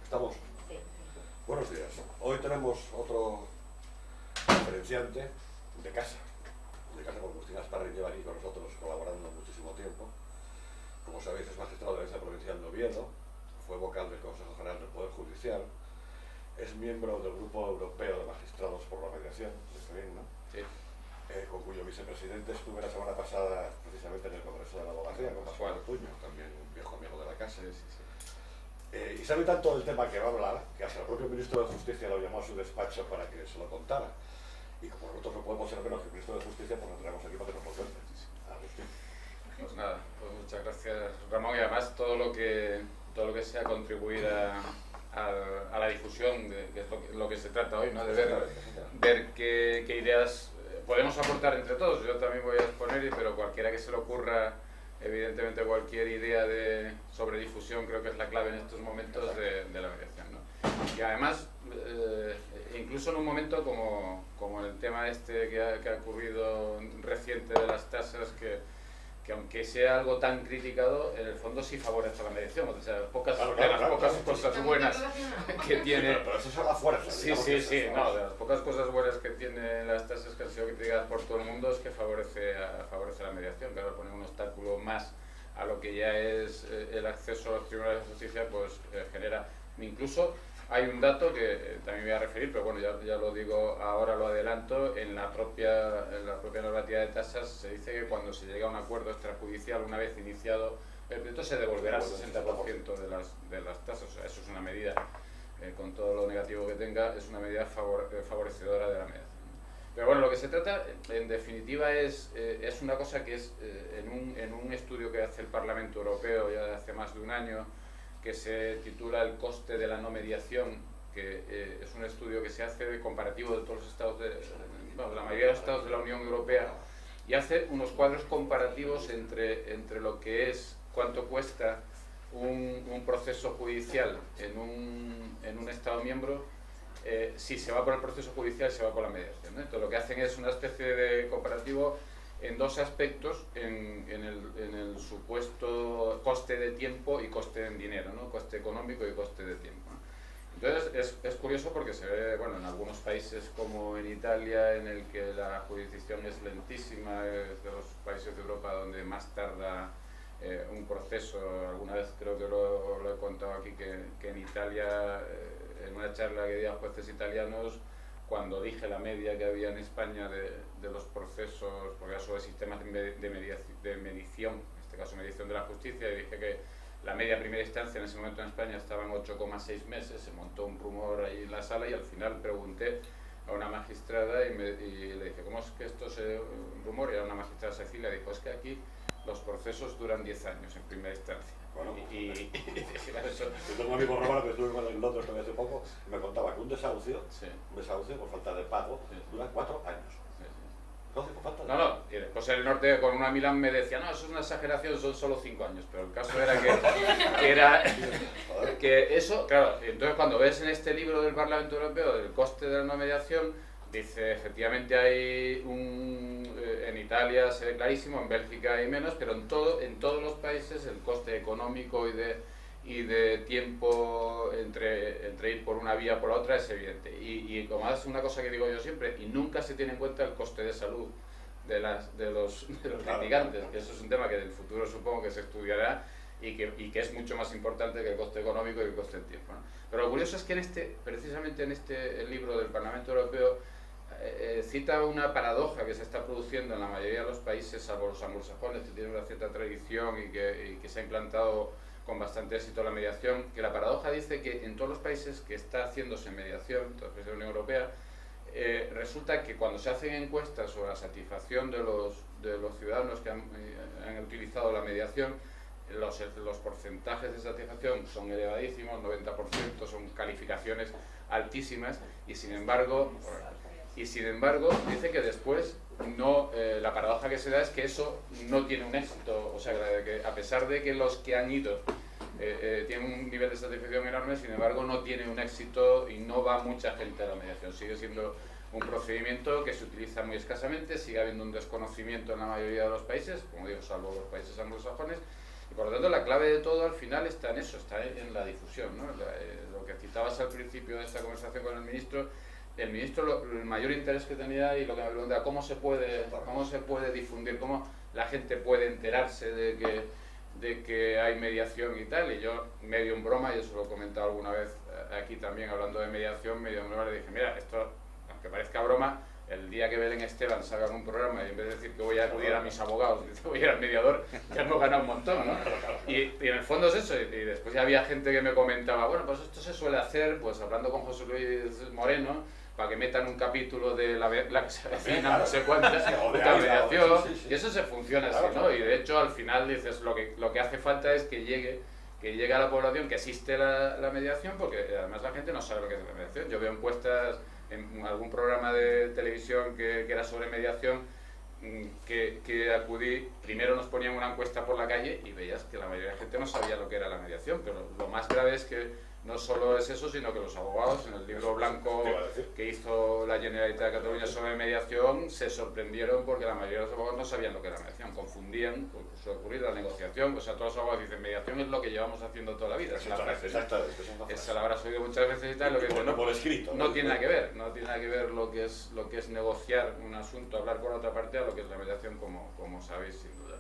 ¿Estamos? Sí. Buenos días. Hoy tenemos otro conferenciante de casa, porque Agustín Asparri lleva aquí con nosotros colaborando muchísimo tiempo. Como sabéis, es magistrado de la Audiencia Provincial de Oviedo, fue vocal del Consejo General del Poder Judicial, es miembro del Grupo Europeo de Magistrados por la Mediación, ¿no? Sí. Con cuyo vicepresidente estuve la semana pasada precisamente en el Congreso de la Abogacía, con Pascual Puño, también un viejo amigo de la casa. Y sabe tanto del tema que va a hablar, que hasta el propio ministro de Justicia lo llamó a su despacho para que se lo contara. Y como nosotros no podemos ser menos que el ministro de Justicia, pues lo traemos aquí para que nos lo cuente. Agustín. Pues nada, pues muchas gracias, Ramón, y además todo lo que sea contribuir a la difusión, que es lo que se trata hoy, ¿no? De ver qué ideas podemos aportar entre todos. Yo también voy a exponer, pero cualquiera que se le ocurra, evidentemente cualquier idea sobre difusión creo que es la clave en estos momentos de la mediación, ¿no? Y además, incluso en un momento como el tema este que ha ocurrido reciente de las tasas, que aunque sea algo tan criticado, en el fondo sí favorece la mediación. O sea, pocas cosas buenas que tiene... Pero eso es la fuerza. Sí, no, de las pocas cosas buenas que tienen las tasas que han sido criticadas por todo el mundo es que favorece la mediación. Claro, poner un obstáculo más a lo que ya es el acceso a los tribunales de justicia, pues genera... Incluso hay un dato que también voy a referir, pero bueno, ya lo digo ahora, lo adelanto, en la propia normativa de tasas se dice que cuando se llega a un acuerdo extrajudicial, una vez iniciado el pleito, se devolverá el 60% de las tasas. O sea, eso es una medida, con todo lo negativo que tenga, es una medida favorecedora de la mediación. Pero bueno, lo que se trata, en definitiva, es una cosa que es, en un estudio que hace el Parlamento Europeo ya de hace más de un año, que se titula El coste de la no mediación, que es un estudio que se hace de comparativo de todos los estados, la mayoría de los estados de la Unión Europea, y hace unos cuadros comparativos entre lo que es, cuánto cuesta un proceso judicial en un estado miembro, si se va por el proceso judicial y se va por la mediación, ¿no? Entonces lo que hacen es una especie de comparativo en dos aspectos, en el supuesto coste de tiempo y coste en dinero, ¿no? Coste económico y coste de tiempo, ¿no? Entonces es curioso porque se ve, bueno, en algunos países como en Italia, en el que la jurisdicción es lentísima, es de los países de Europa donde más tarda un proceso. Alguna vez creo que lo he contado aquí, que en Italia, en una charla que di a jueces italianos, cuando dije la media que había en España de los procesos, porque era sobre sistemas de medición, en este caso medición de la justicia, y dije que la media primera instancia en ese momento en España estaba en 8,6 meses, se montó un rumor ahí en la sala y al final pregunté a una magistrada y le dije, ¿cómo es que esto es un rumor? Y era una magistrada Cecilia, dijo, es que aquí los procesos duran 10 años en primera instancia. Bueno, y yo tengo un amigo romano que estuve con el Londres también hace poco y me contaba que un desahucio por falta de pago dura 4 años. Entonces, por falta de pago. Y después en el norte con una Milán me decía, no, eso es una exageración, son solo 5 años, pero el caso era que eso, claro, entonces cuando ves en este libro del Parlamento Europeo del coste de la no mediación, dice, efectivamente hay en Italia se ve clarísimo, en Bélgica hay menos, pero en todos los países el coste económico y de tiempo entre ir por una vía o por la otra es evidente. Y como es una cosa que digo yo siempre, y nunca se tiene en cuenta el coste de salud de los litigantes, que eso es un tema que en el futuro supongo que se estudiará y que es mucho más importante que el coste económico y el coste del tiempo, ¿no? Pero lo curioso es que precisamente en el libro del Parlamento Europeo cita una paradoja que se está produciendo en la mayoría de los países, salvo los anglosajones, que tienen una cierta tradición y que se ha implantado con bastante éxito la mediación, que la paradoja dice que en todos los países que está haciéndose mediación, en todos los países de la Unión Europea, resulta que cuando se hacen encuestas sobre la satisfacción de los ciudadanos que han utilizado la mediación, los porcentajes de satisfacción son elevadísimos, 90%, son calificaciones altísimas, y sin embargo dice que después la paradoja que se da es que eso no tiene un éxito. O sea, que a pesar de que los que han ido tienen un nivel de satisfacción enorme, sin embargo no tiene un éxito y no va mucha gente a la mediación. Sigue siendo un procedimiento que se utiliza muy escasamente, sigue habiendo un desconocimiento en la mayoría de los países, como digo, salvo los países anglosajones, y por lo tanto la clave de todo al final está en eso, está en la difusión, ¿no? Lo que citabas al principio de esta conversación con el ministro el mayor interés que tenía y lo que me preguntaba, ¿cómo se puede difundir, cómo la gente puede enterarse de que hay mediación y tal? Y yo, medio en broma, y eso lo he comentado alguna vez aquí también, hablando de mediación, medio en broma, le dije, mira, esto, aunque parezca broma, el día que Belén Esteban salga en un programa y en vez de decir que voy a acudir a mis abogados y voy a ir al mediador, ya hemos ganado un montón, ¿no? Y en el fondo es eso, y después ya había gente que me comentaba, bueno, pues esto se suele hacer, pues hablando con José Luis Moreno, para que metan un capítulo de la que se avecina, no sé cuántas, puta mediación, y eso se funciona así, ¿no? Y de hecho al final dices, lo que hace falta es que llegue a la población que existe la mediación, porque además la gente no sabe lo que es la mediación. Yo veo encuestas en algún programa de televisión que era sobre mediación, que acudí, primero nos ponían una encuesta por la calle y veías que la mayoría de la gente no sabía lo que era la mediación, pero lo más grave es que no solo es eso, sino que los abogados, en el libro blanco que hizo la Generalitat de Cataluña sobre mediación, se sorprendieron porque la mayoría de los abogados no sabían lo que era mediación, confundían, pues suele ocurrir, la negociación, o sea, todos los abogados dicen, mediación es lo que llevamos haciendo toda la vida. Exactamente. Esa la habrás oído muchas veces y tal, lo que no, por escrito. No tiene nada que ver, no tiene nada que ver lo que es negociar un asunto, hablar con otra parte, a lo que es la mediación, como sabéis, sin duda.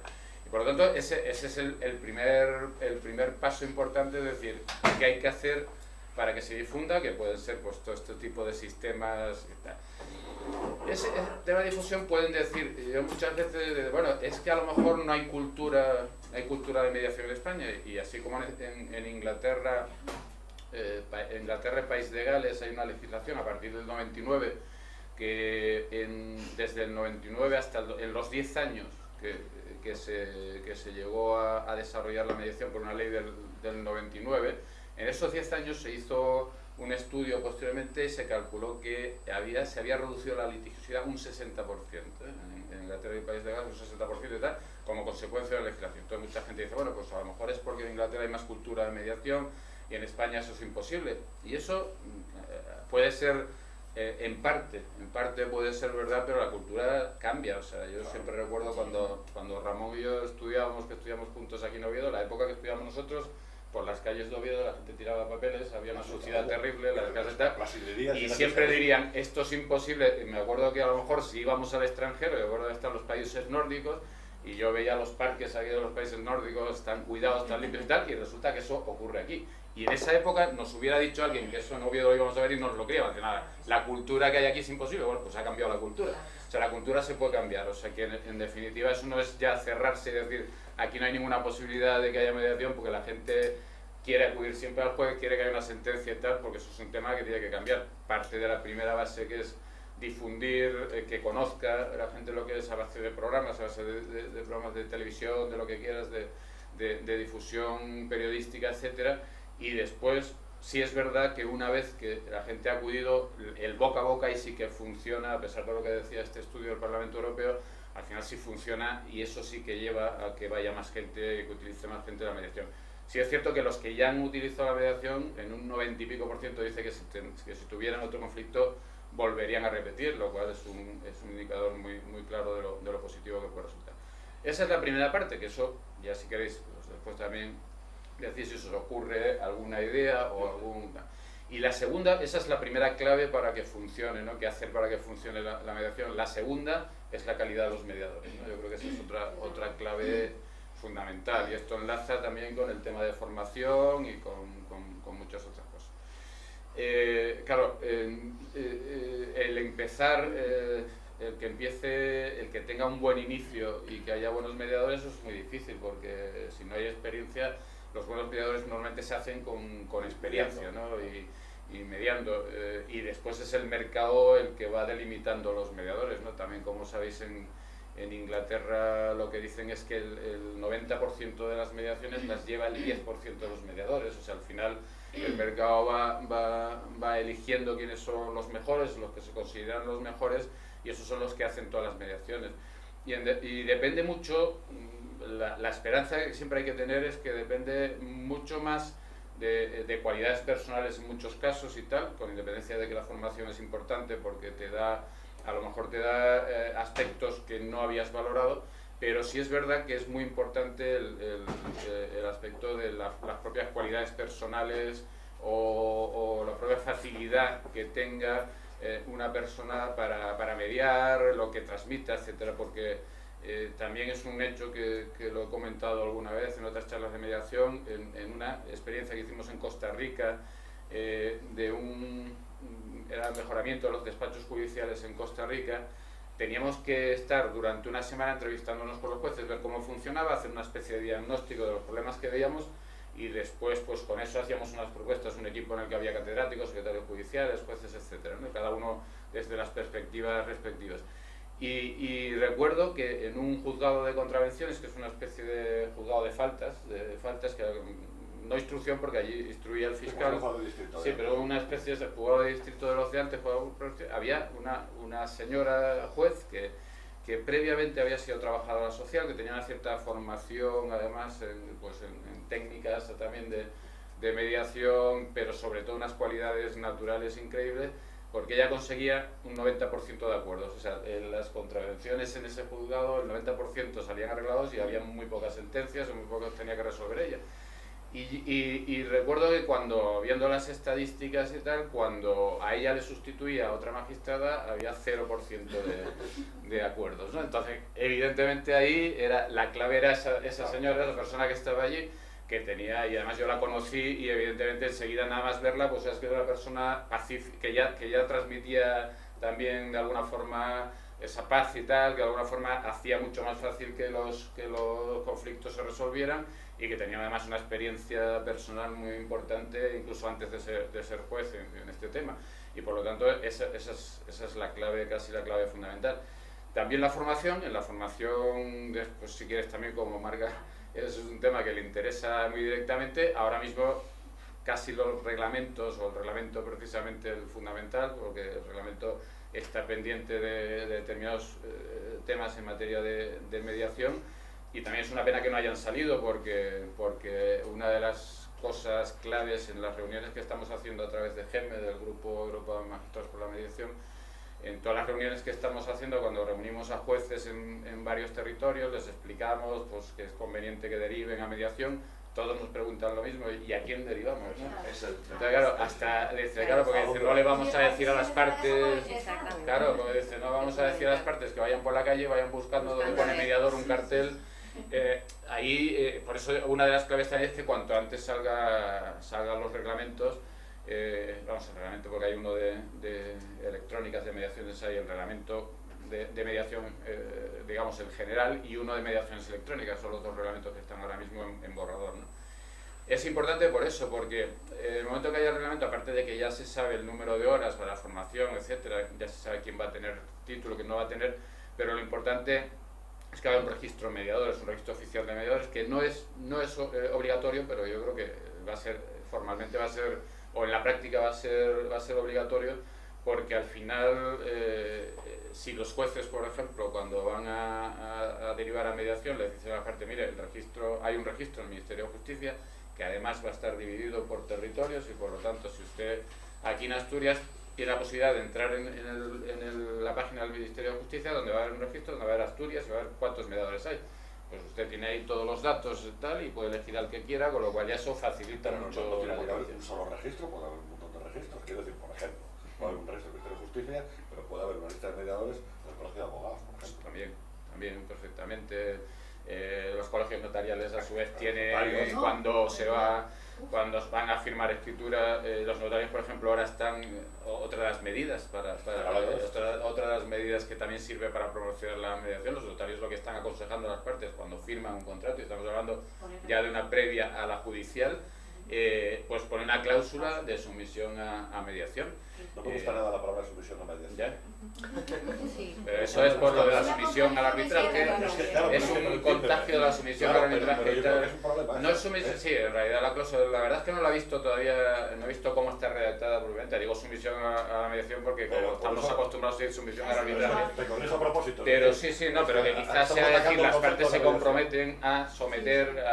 Por lo tanto, ese es el primer paso importante, es decir, qué hay que hacer para que se difunda, que pueden ser pues todo este tipo de sistemas y tal. Ese tema de difusión pueden decir, yo muchas veces, bueno, es que a lo mejor no hay cultura de mediación en España, y así como en Inglaterra, Inglaterra y País de Gales hay una legislación a partir del 99, que desde el 99 hasta en los 10 años que se llegó a desarrollar la mediación por una ley del 99, en esos 10 años se hizo un estudio posteriormente y se calculó que se había reducido la litigiosidad un 60%, en Inglaterra y País de Gales un 60% y tal, como consecuencia de la legislación. Entonces mucha gente dice, bueno, pues a lo mejor es porque en Inglaterra hay más cultura de mediación y en España eso es imposible. Y eso puede ser en parte puede ser verdad, pero la cultura cambia. O sea, yo siempre recuerdo cuando Ramón y yo estudiamos juntos aquí en Oviedo, la época que estudiamos nosotros, por las calles de Oviedo la gente tiraba papeles, había una suciedad terrible, las casas y siempre dirían, esto es imposible. Y me acuerdo que a lo mejor si íbamos al extranjero, yo recuerdo que están los países nórdicos, y yo veía los parques aquí de los países nórdicos tan cuidados, tan limpios y tal, y resulta que eso ocurre aquí. Y en esa época nos hubiera dicho alguien que eso en Oviedo lo íbamos a ver y nos lo creíamos, que nada, la cultura que hay aquí es imposible. Bueno, pues ha cambiado la cultura. O sea, la cultura se puede cambiar. O sea, que en definitiva eso no es ya cerrarse y decir, aquí no hay ninguna posibilidad de que haya mediación, porque la gente quiere acudir siempre al juez, quiere que haya una sentencia y tal, porque eso es un tema que tiene que cambiar. Parte de la primera base, que es difundir, que conozca la gente lo que es a base de programas, a base de programas de televisión, de lo que quieras, de difusión periodística, etcétera. Y después, sí es verdad que una vez que la gente ha acudido, el boca a boca ahí sí que funciona, a pesar de lo que decía este estudio del Parlamento Europeo, al final sí funciona, y eso sí que lleva a que vaya más gente, que utilice más gente la mediación. Sí es cierto que los que ya han utilizado la mediación, en un 90 y pico % dice que si tuvieran otro conflicto volverían a repetir, lo cual es un indicador muy claro de lo positivo que puede resultar. Esa es la primera parte, que eso, ya si queréis, pues después también decís si os ocurre alguna idea o alguna. Y la segunda, esa es la primera clave para que funcione, ¿no? ¿Qué hacer para que funcione la mediación? La segunda es la calidad de los mediadores, ¿no? Yo creo que esa es otra clave fundamental, y esto enlaza también con el tema de formación y con muchas otras cosas. Claro, el empezar, el que tenga un buen inicio y que haya buenos mediadores, eso es muy difícil, porque si no hay experiencia, los buenos mediadores normalmente se hacen con experiencia, ¿no? Y mediando, y después es el mercado el que va delimitando los mediadores, ¿no? También, como sabéis, en Inglaterra lo que dicen es que el 90% de las mediaciones las lleva el 10% de los mediadores. O sea, al final el mercado va eligiendo quiénes son los mejores, los que se consideran los mejores, y esos son los que hacen todas las mediaciones. Y depende mucho, la esperanza que siempre hay que tener es que depende mucho más de cualidades personales en muchos casos y tal, con independencia de que la formación es importante porque a lo mejor te da aspectos que no habías valorado, pero sí es verdad que es muy importante el aspecto de las propias cualidades personales, o la propia facilidad que tenga una persona para mediar, lo que transmita, etcétera, porque también es un hecho que lo he comentado alguna vez en otras charlas de mediación, en una experiencia que hicimos en Costa Rica era el mejoramiento de los despachos judiciales en Costa Rica. Teníamos que estar durante una semana entrevistándonos con los jueces, ver cómo funcionaba, hacer una especie de diagnóstico de los problemas que veíamos y después pues con eso hacíamos unas propuestas, un equipo en el que había catedráticos, secretarios judiciales, jueces, etcétera, ¿no? Cada uno desde las perspectivas respectivas. Y recuerdo que en un juzgado de contravenciones, que es una especie de juzgado de faltas que no instrucción porque allí instruía el fiscal, sí, pero una especie de juzgado de distrito de los de antes, había una señora juez que previamente había sido trabajadora social, que tenía una cierta formación además en técnicas también de mediación, pero sobre todo unas cualidades naturales increíbles, porque ella conseguía un 90% de acuerdos. O sea, en las contravenciones en ese juzgado el 90% salían arreglados y había muy pocas sentencias, o muy pocas tenía que resolver ella. Y recuerdo que viendo las estadísticas y tal, cuando a ella le sustituía a otra magistrada, había 0% de acuerdos, ¿no? Entonces, evidentemente ahí la clave era esa señora, la persona que estaba allí, que tenía, y además yo la conocí y evidentemente enseguida nada más verla, pues es que era una persona pacífica, que ya transmitía también de alguna forma esa paz y tal, que de alguna forma hacía mucho más fácil que los conflictos se resolvieran, y que tenía además una experiencia personal muy importante, incluso antes de ser juez en este tema. Y por lo tanto esa es la clave, casi la clave fundamental. También la formación, pues si quieres también como marca, es un tema que le interesa muy directamente. Ahora mismo casi los reglamentos, o el reglamento precisamente el fundamental, porque el reglamento está pendiente de determinados temas en materia de mediación, y también es una pena que no hayan salido, porque una de las cosas claves en las reuniones que estamos haciendo a través de GEME, del Grupo Europa de Magistrados por la Mediación, en todas las reuniones que estamos haciendo, cuando reunimos a jueces en varios territorios, les explicamos pues, que es conveniente que deriven a mediación. Todos nos preguntan lo mismo, ¿y a quién derivamos? ¿No? Entonces, claro, porque dice, no le vamos a decir a las partes, claro, porque dice, no vamos a decir a las partes que vayan por la calle, vayan buscando donde pone mediador un cartel. Por eso una de las claves también es que cuanto antes salgan los reglamentos, el reglamento, porque hay uno de electrónicas de mediaciones, hay el reglamento de mediación, digamos el general, y uno de mediaciones electrónicas, son los dos reglamentos que están ahora mismo en borrador, ¿no? Es importante por eso, porque en el momento que haya el reglamento, aparte de que ya se sabe el número de horas para la formación, etcétera, ya se sabe quién va a tener título, quién no va a tener, pero lo importante es que haya un registro de mediadores, un registro oficial de mediadores, que no es obligatorio, pero yo creo que formalmente va a ser, o en la práctica va a ser obligatorio, porque al final, si los jueces, por ejemplo, cuando van a derivar a mediación, les dicen a la parte, mire, hay un registro en el Ministerio de Justicia, que además va a estar dividido por territorios, y por lo tanto, si usted aquí en Asturias tiene la posibilidad de entrar en la página del Ministerio de Justicia, donde va a haber un registro, donde va a haber Asturias y va a ver cuántos mediadores hay. Pues usted tiene ahí todos los datos y tal, y puede elegir al que quiera, con lo cual ya eso facilita mucho. No tiene que haber un solo registro, puede haber un montón de registros. Quiero decir, por ejemplo, puede haber un registro del Ministerio de Justicia, pero puede haber una lista de mediadores del Colegio de Abogados, por ejemplo. También perfectamente. Los colegios notariales a su vez tienen, cuando van a firmar escritura, los notarios, por ejemplo, ahora están, otra de las medidas otra de las medidas que también sirve para promocionar la mediación. Los notarios lo que están aconsejando a las partes cuando firman un contrato, y estamos hablando ya de una previa a la judicial, pues poner una cláusula de sumisión a mediación. No me gusta nada la palabra sumisión a mediación. ¿Ya? Pero eso es por lo de la sumisión al arbitraje, es un contagio de la sumisión al arbitraje. No es sumisión, sí, en realidad la cláusula, la verdad es que no la he visto todavía, no he visto cómo está redactada propiamente. Digo sumisión a la mediación porque como estamos acostumbrados a decir sumisión al arbitraje. Te corrijo a propósito. Pero sí, pero que quizás sea decir las partes se comprometen a someter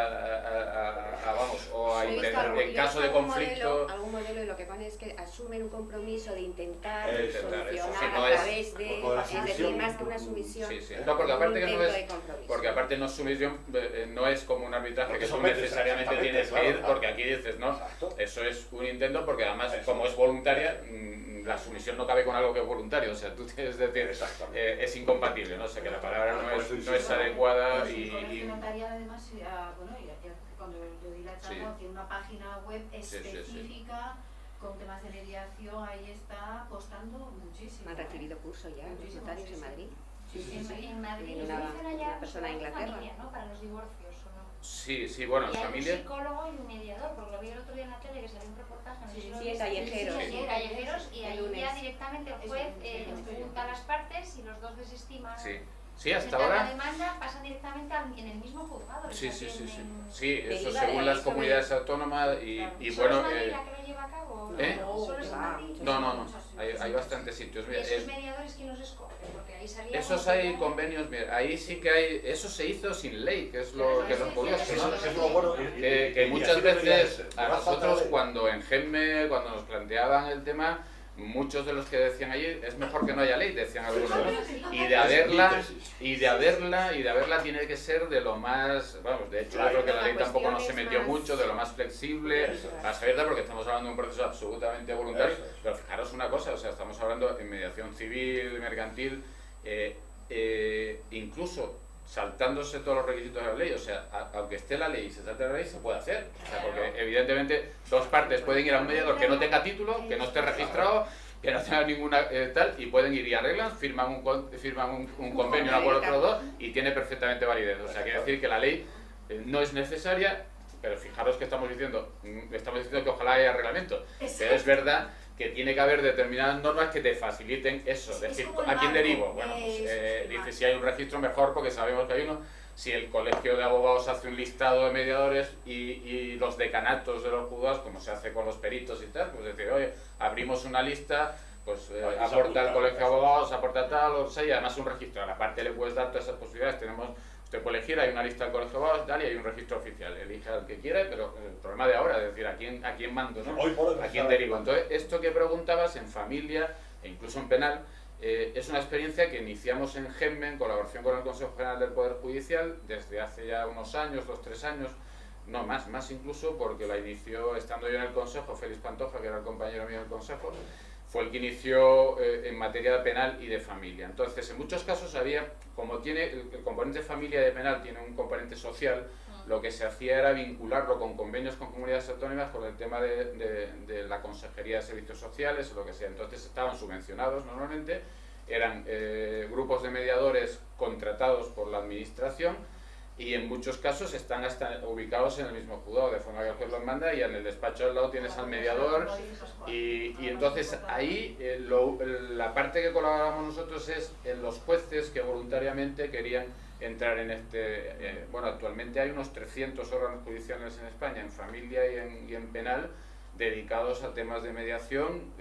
o a intentar en caso de conflicto... Algún modelo y lo que pone es que asumen un compromiso de intentar eso, solucionar que no a es- través de... con la Es decir, sumisión. más que una sumisión, Sí, sí. No, porque aparte que no intento es... de compromiso. Porque aparte no es sumisión, no es como un arbitraje No que te tú sometes, necesariamente exactamente, tienes que claro, ir, claro. porque aquí dices, no, Exacto. eso es un intento, porque además Eso. como es voluntaria, la sumisión no cabe con algo que es voluntario, o sea, tú tienes que decir, Exactamente. es incompatible, ¿no? O sea, que la palabra no Por es, eso no es adecuada Pues el y... colegio notarial además, bueno, cuando yo di la charla, Sí. tiene una página web Sí, sí, sí. específica con temas de mediación, ahí está apostando muchísimo. Han recibido curso ya los Muchísimo, notarios sí, en sí. Madrid. En Madrid En una funciona ya persona de Inglaterra. familia, ¿no? Para los divorcios, ¿o no? Sí, sí, bueno, en Y hay familia... un psicólogo y un mediador, porque lo vi el otro día en la tele que salió un reportaje. No sé Sí, si lo sí, viste. Callejeros. Sí, en Callejeros, y El ahí lunes. ya directamente el Es juez un- sí, junta a las partes y los dos desestiman. Sí, sí, hasta presentan la ahora... demanda, pasan directamente en el mismo juzgado. les Sí, sí, sí, sí. atienden. Sí, eso Deriva de según ahí las sobre- comunidades autónomas y Claro. y ¿Solo bueno... es Madrid la que lo lleva a cabo? ¿Eh? ¿Solo es en Madrid? No, hay bastantes sitios. ¿Y Mira, esos mediadores quién los escoge? Porque ahí salía... esos como que hay ya- convenios, mira, ahí sí que hay, eso se hizo sin ley, que es lo Claro, que eso los sí, curioso, sí, Eso ¿no? es lo bueno. Que y muchas así debería de veces ser. a No hace falta nosotros ley. cuando en GEMME, cuando nos planteaban el tema, muchos de los que decían allí, es mejor que no haya ley, decían algunos, ¿no? Y de haberla, y de haberla tiene que ser de lo más, vamos, de hecho yo Claro. creo que la La ley tampoco no se cuestión es metió más- mucho, de lo más flexible, Eso es. más abierta, porque estamos hablando de un proceso absolutamente voluntario, Eso es. pero fijaros una cosa, o sea, estamos hablando en mediación civil, mercantil, incluso saltándose todos los requisitos de la ley, o sea, aunque esté la ley y se salte la ley, se puede hacer, o sea, porque evidentemente dos partes pueden ir a un mediador que no tenga título, que no esté registrado, que no tenga ninguna tal, y pueden ir y arreglan, firman un convenio, un acuerdo entre los dos, y tiene perfectamente validez, o sea, quiere decir que la ley no es necesaria, pero fijaros que estamos diciendo que ojalá haya reglamento, pero es verdad que tiene que haber determinadas normas que te faciliten eso, es decir, como el ¿a quién marco. derivo? Bueno, pues El dice marco. si hay un registro mejor porque sabemos que hay uno, si el colegio de abogados hace un listado de mediadores y los decanatos de los juzgados, como se hace con los peritos y tal, pues decir, oye, abrimos una lista, pues Ahí se aporta apunta, el colegio de eso. abogados, aporta tal, o sea, y además un registro, a la parte le puedes dar todas esas posibilidades, usted puede elegir, hay una lista del colegio de abogados tal, y hay un registro oficial, elige al que quiera, pero el problema de ahora es decir, ¿a quién mando? ¿No? Hoy por hoy, ¿A quién derivo? Entonces, esto que preguntabas en familia e incluso en penal, es una experiencia que iniciamos en GEMME en colaboración con el Consejo General del Poder Judicial desde hace ya unos años, 2-3 años, no más incluso, porque la inició estando yo en el Consejo, Félix Pantoja, que era el compañero mío del Consejo, fue el que inició en materia penal y de familia. Entonces, en muchos casos había, como tiene el componente familia de penal tiene un componente social, lo que se hacía era vincularlo con convenios con comunidades autónomas con el tema de la Consejería de Servicios Sociales o lo que sea. Entonces estaban subvencionados normalmente, eran grupos de mediadores contratados por la administración y en muchos casos están hasta ubicados en el mismo juzgado, de forma que el juez los manda y en el despacho al lado tienes al mediador y entonces ahí la parte que colaboramos nosotros es en los jueces que voluntariamente querían entrar en bueno, actualmente hay unos 300 órganos judiciales en España, en familia y en penal, dedicados a temas de mediación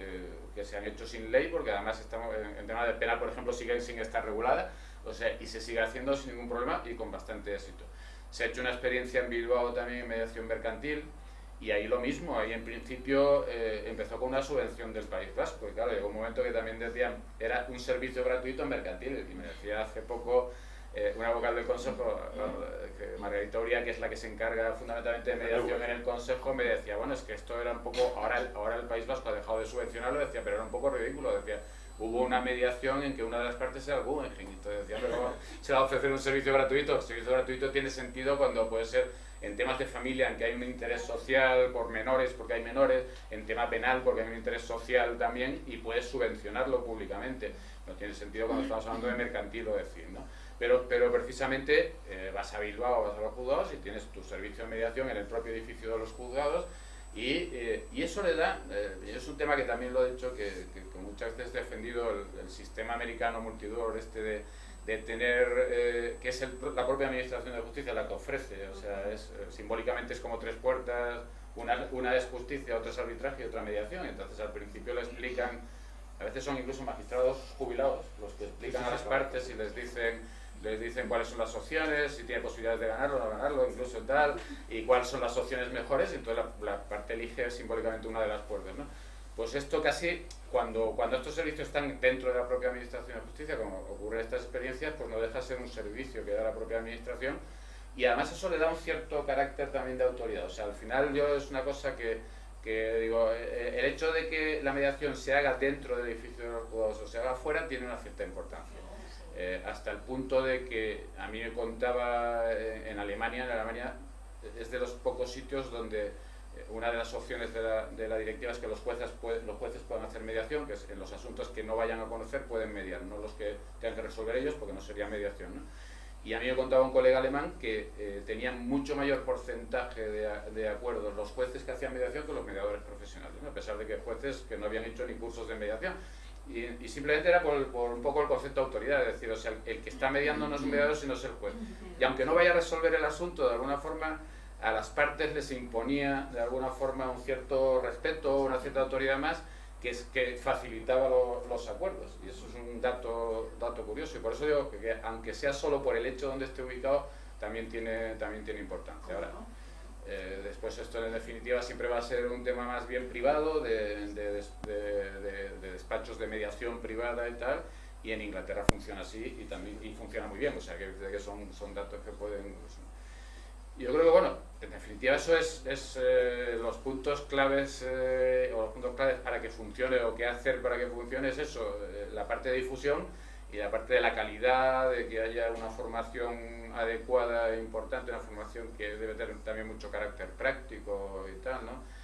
que se han hecho sin ley, porque además estamos en tema de penal, por ejemplo, siguen sin estar regulada, o sea, y se sigue haciendo sin ningún problema y con bastante éxito. Se ha hecho una experiencia en Bilbao también en mediación mercantil, y ahí lo mismo, ahí en principio empezó con una subvención del País Vasco, y claro, llegó un momento que también decían, era un servicio gratuito mercantil, y me decía hace poco una vocal del Consejo, que Margarita Uría, que es la que se encarga fundamentalmente de mediación en el Consejo, me decía, bueno, es que esto era un poco, ahora el País Vasco ha dejado de subvencionarlo, decía, pero era un poco ridículo, decía, hubo una mediación en que una de las partes era el Guggenheim, entonces decía, pero ¿cómo se va a ofrecer un servicio gratuito? El servicio gratuito tiene sentido cuando puede ser en temas de familia, en que hay un interés social por menores, porque hay menores, en tema penal, porque hay un interés social también, y puedes subvencionarlo públicamente. No tiene sentido cuando estamos hablando de mercantil o decir, ¿no? Pero precisamente vas a Bilbao, vas a los juzgados y tienes tu servicio de mediación en el propio edificio de los juzgados y eso le da, es un tema que también lo he dicho, que muchas veces he defendido el sistema americano multidor de tener, que es la propia administración de justicia la que ofrece, o sea, simbólicamente es como 3 puertas, una es justicia, otra es arbitraje y otra mediación, entonces al principio le explican, a veces son incluso magistrados jubilados los que explican a las partes y les dicen, les dicen cuáles son las opciones, si tiene posibilidades de ganarlo o no ganarlo, incluso tal, y cuáles son las opciones mejores, y entonces la parte elige simbólicamente una de las puertas, ¿no? Pues esto casi, cuando estos servicios están dentro de la propia Administración de Justicia, como ocurre en estas experiencias, pues no deja de ser un servicio que da la propia Administración, y además eso le da un cierto carácter también de autoridad. O sea, al final yo es una cosa que digo, el hecho de que la mediación se haga dentro del edificio de los juzgados o se haga fuera tiene una cierta importancia. Hasta el punto de que a mí me contaba en Alemania es de los pocos sitios donde una de las opciones de la directiva es que los jueces puedan hacer mediación, que es en los asuntos que no vayan a conocer pueden mediar, no los que tengan que resolver ellos, porque no sería mediación, ¿no? Y a mí me contaba un colega alemán que tenían mucho mayor porcentaje de acuerdos los jueces que hacían mediación que los mediadores profesionales, ¿no? A pesar de que jueces que no habían hecho ni cursos de mediación. Y simplemente era por un poco el concepto de autoridad, es decir, o sea, el que está mediando no es un mediador sino es el juez. Y aunque no vaya a resolver el asunto de alguna forma, a las partes les imponía de alguna forma un cierto respeto, una cierta autoridad más, que facilitaba los acuerdos. Y eso es un dato curioso, y por eso digo que aunque sea solo por el hecho donde esté ubicado, también tiene importancia. Ahora, después esto en definitiva siempre va a ser un tema más bien privado, de despachos de mediación privada y tal, y en Inglaterra funciona así y funciona muy bien, o sea que son datos que pueden... Yo creo que, bueno, en definitiva eso es los puntos claves o los puntos claves para que funcione o qué hacer para que funcione es eso, la parte de difusión y la parte de la calidad, de que haya una formación adecuada e importante, una formación que debe tener también mucho carácter práctico y tal, ¿no?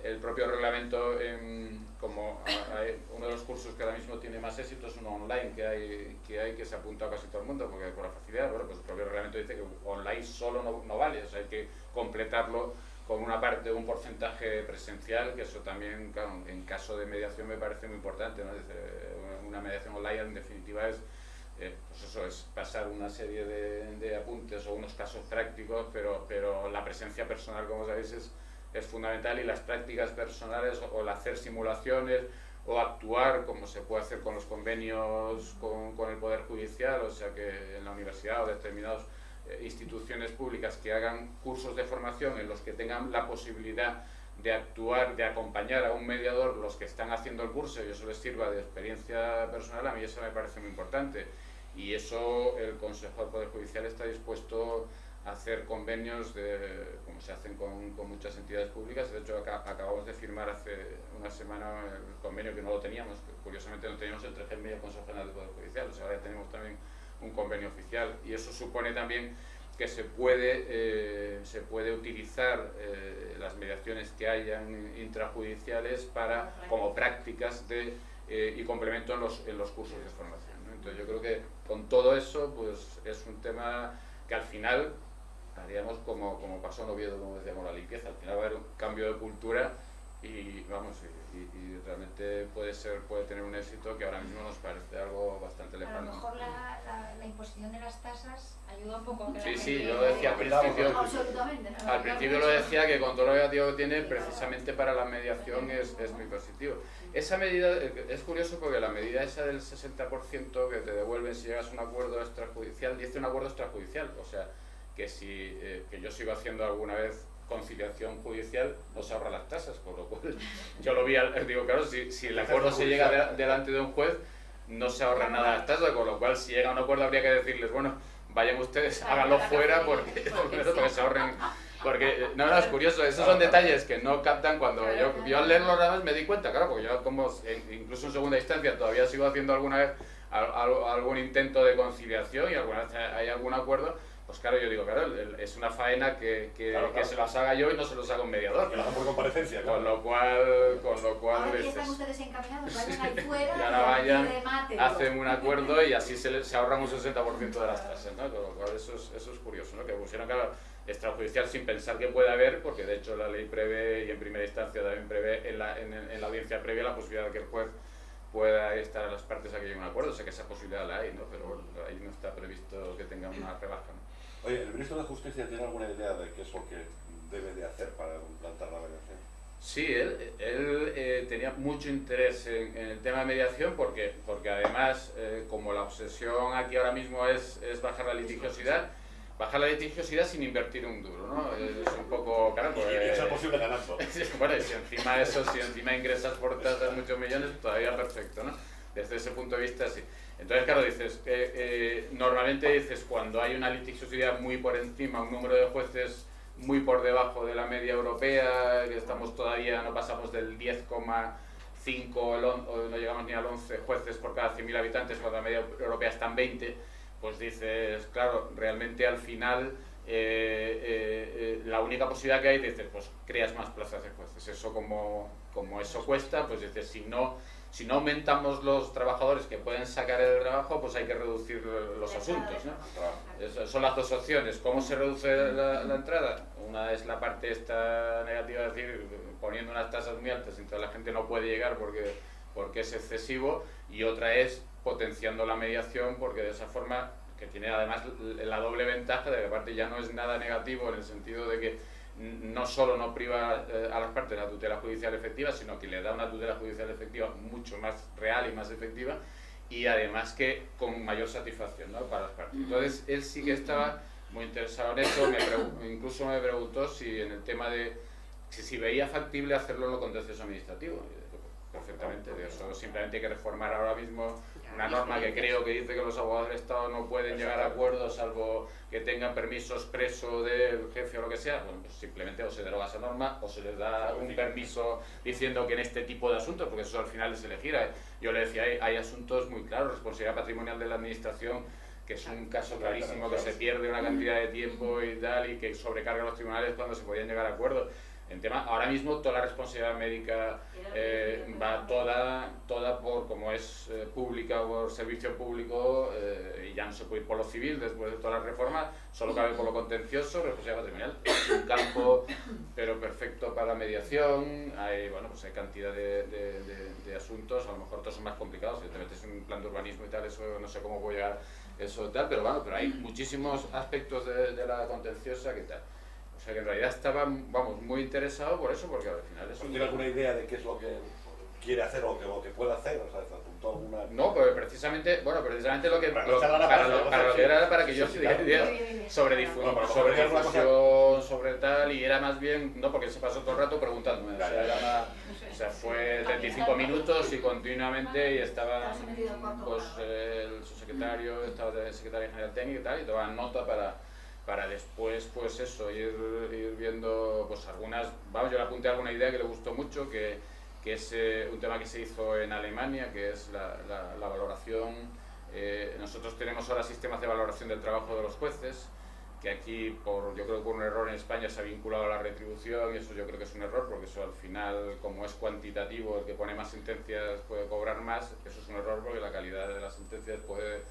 El propio reglamento, como uno de los cursos que ahora mismo tiene más éxito es uno online que se apunta a casi todo el mundo, porque por la facilidad, bueno, pues el propio reglamento dice que online solo no vale, o sea, hay que completarlo con una parte, un porcentaje presencial, que eso también, claro, en caso de mediación me parece muy importante, ¿no? Una mediación online en definitiva es, pues eso, es pasar una serie de apuntes o unos casos prácticos, pero la presencia personal, como sabéis, es fundamental, y las prácticas personales o el hacer simulaciones o actuar como se puede hacer con los convenios con el Poder Judicial, o sea que en la universidad o determinadas instituciones públicas que hagan cursos de formación en los que tengan la posibilidad de actuar, de acompañar a un mediador los que están haciendo el curso y eso les sirva de experiencia personal, a mí eso me parece muy importante, y eso el Consejo del Poder Judicial está dispuesto hacer convenios como se hacen con muchas entidades públicas. De hecho acabamos de firmar hace una semana el convenio que no lo teníamos, que curiosamente no teníamos entre GEME y el Consejo General del Poder Judicial, o sea, ahora ya tenemos también un convenio oficial, y eso supone también que se puede utilizar las mediaciones que hayan intrajudiciales como prácticas y complemento en los cursos de formación, ¿no? Entonces yo creo que con todo eso pues es un tema que al final haríamos como pasó en Oviedo, como decíamos, la limpieza. Al final va a haber un cambio de cultura y vamos, y realmente puede tener un éxito que ahora mismo nos parece algo bastante A lejano. lo mejor la imposición de las tasas ayuda un poco a que la Sí, gente... yo lo decía al principio. Absolutamente. Al principio lo decía que con todo lo negativo que tiene, precisamente para la mediación es muy positivo. Esa medida, es curioso porque la medida esa del 60% que te devuelven si llegas a un acuerdo extrajudicial, dice un acuerdo extrajudicial, o sea, que que yo sigo haciendo alguna vez conciliación judicial, no se ahorran las tasas, con lo cual yo lo vi, digo, claro, si el acuerdo se llega delante de un juez, no se ahorran nada las tasas, con lo cual si llega a un acuerdo habría que decirles, bueno, vayan ustedes, háganlo fuera porque se ahorren. Porque, no, es curioso, esos son detalles que no captan cuando yo al leerlo nada más me di cuenta, claro, porque yo incluso en segunda instancia todavía sigo haciendo alguna vez algún intento de conciliación y alguna vez hay algún acuerdo, pues claro, yo digo, claro, es una faena que se las haga yo y no se los haga un mediador. Que lo hagan por comparecencia, claro. Con lo cual Ahora ya están ustedes encaminados, vayan ahí fuera y ahora vayan, rematen. hacen un acuerdo y así se ahorran un 60% de las tasas, ¿no? Con lo cual eso es curioso, ¿no? Que pusieron, claro, extrajudicial sin pensar que puede haber, porque de hecho la ley prevé, y en primera instancia también prevé en la audiencia previa la posibilidad de que el juez pueda estar a las partes a que llegue a un acuerdo, o sea que esa posibilidad la hay, ¿no? Pero bueno, ahí no está previsto que tenga una rebaja, ¿no? Oye, ¿el ministro de Justicia tiene alguna idea de qué es lo que debe de hacer para implantar la mediación? Sí, él tenía mucho interés en el tema de mediación porque además, como la obsesión aquí ahora mismo es bajar la litigiosidad sin invertir un duro, ¿no? Es un poco, claro, pues, y eso es posible ganando. Bueno, y si encima ingresas por tasas muchos millones, todavía perfecto, ¿no? Desde ese punto de vista, sí. Entonces, claro, dices, normalmente dices, cuando hay una litigiosidad muy por encima, un número de jueces muy por debajo de la media europea, que estamos todavía, no pasamos del 10,5 o no llegamos ni al 11 jueces por cada 100.000 habitantes, cuando la media europea está en 20, pues dices, claro, realmente al final la única posibilidad que hay, dices, pues creas más plazas de jueces. Eso como eso cuesta, pues dices, si no aumentamos los trabajadores que pueden sacar el trabajo, pues hay que reducir los asuntos, ¿no? Esas son las dos opciones. ¿Cómo se reduce la entrada? Una es la parte esta negativa, es decir, poniendo unas tasas muy altas, entonces la gente no puede llegar porque es excesivo, y otra es potenciando la mediación, porque de esa forma, que tiene además la doble ventaja de que aparte ya no es nada negativo en el sentido de que no solo no priva a las partes la tutela judicial efectiva, sino que le da una tutela judicial efectiva mucho más real y más efectiva, y además que con mayor satisfacción, ¿no?, para las partes. Entonces él sí que estaba muy interesado en eso, incluso me preguntó si en el tema de si veía factible hacerlo en lo contencioso administrativo. Perfectamente, eso simplemente hay que reformar ahora mismo una norma que creo que dice que los abogados del Estado no pueden llegar a acuerdos salvo que tengan permiso expreso del jefe o lo que sea. Bueno, pues simplemente o se deroga esa norma o se les da un permiso diciendo que en este tipo de asuntos, porque eso al final es elegir. Yo le decía, hay asuntos muy claros, responsabilidad patrimonial de la administración, que es un caso clarísimo, que se pierde una cantidad de tiempo y tal, y que sobrecarga a los tribunales cuando se podían llegar a acuerdos. En tema, ahora mismo toda la responsabilidad médica va toda por, como es pública o por servicio público, y ya no se puede ir por lo civil después de todas las reformas, solo cabe por lo contencioso, responsabilidad patrimonial. Es un campo pero perfecto para la mediación. Bueno, pues hay cantidad de asuntos, a lo mejor todos son más complicados, si te metes en un plan de urbanismo y tal, eso no sé cómo puede llegar eso tal, pero bueno, pero hay muchísimos aspectos de la contenciosa que tal. O sea que en realidad estaba, vamos, muy interesado por eso, porque al final es ¿Tiene alguna idea de qué es lo que quiere hacer o lo que puede hacer? O sea, ¿se apuntó alguna...? No, pues precisamente lo que para lo que era para que yo diera sobre difusión, sobre tal, y era más bien, no, porque se pasó todo el rato preguntándome, o sea, fue 35 minutos y continuamente, y estaba pues el subsecretario, estaba el secretario general técnico y tal, y tomaban nota para después, pues eso, ir viendo pues algunas, vamos, yo le apunté alguna idea que le gustó mucho, que es un tema que se hizo en Alemania, que es la valoración. Nosotros tenemos ahora sistemas de valoración del trabajo de los jueces, que aquí, yo creo que por un error en España se ha vinculado a la retribución, y eso yo creo que es un error, porque eso al final, como es cuantitativo, el que pone más sentencias puede cobrar más, eso es un error porque la calidad de las sentencias puede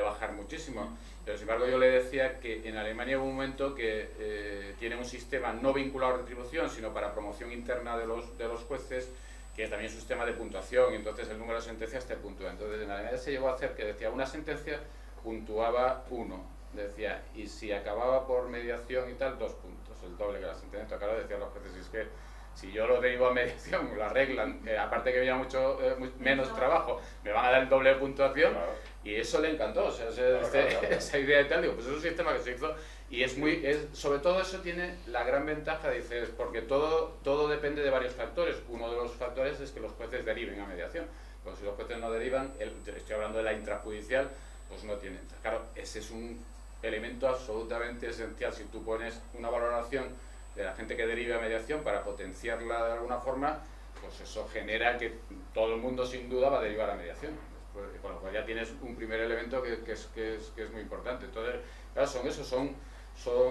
bajar muchísimo. Pero sin embargo yo le decía que en Alemania hubo un momento que tiene un sistema no vinculado a retribución, sino para promoción interna de los jueces, que también es un sistema de puntuación, y entonces el número de sentencias te puntúa. Entonces en Alemania se llegó a hacer que decía una sentencia puntuaba 1, decía, y si acababa por mediación y tal, 2 puntos, el doble que la sentencia. Entonces, claro, decían los jueces, es que si yo lo derivo a mediación, lo arreglan, aparte que había mucho menos trabajo, me van a dar el doble de puntuación, claro. Y eso le encantó, o sea, esa idea y tal, digo, pues es un sistema que se hizo, y sobre todo eso tiene la gran ventaja, dices, porque todo depende de varios factores. Uno de los factores es que los jueces deriven a mediación, pues si los jueces no derivan, estoy hablando de la intrajudicial, pues no tienen. Claro, ese es un elemento absolutamente esencial. Si tú pones una valoración de la gente que derive a mediación para potenciarla de alguna forma, pues eso genera que todo el mundo sin duda va a derivar a mediación. Después, con lo cual ya tienes un primer elemento que es muy importante. Entonces, claro,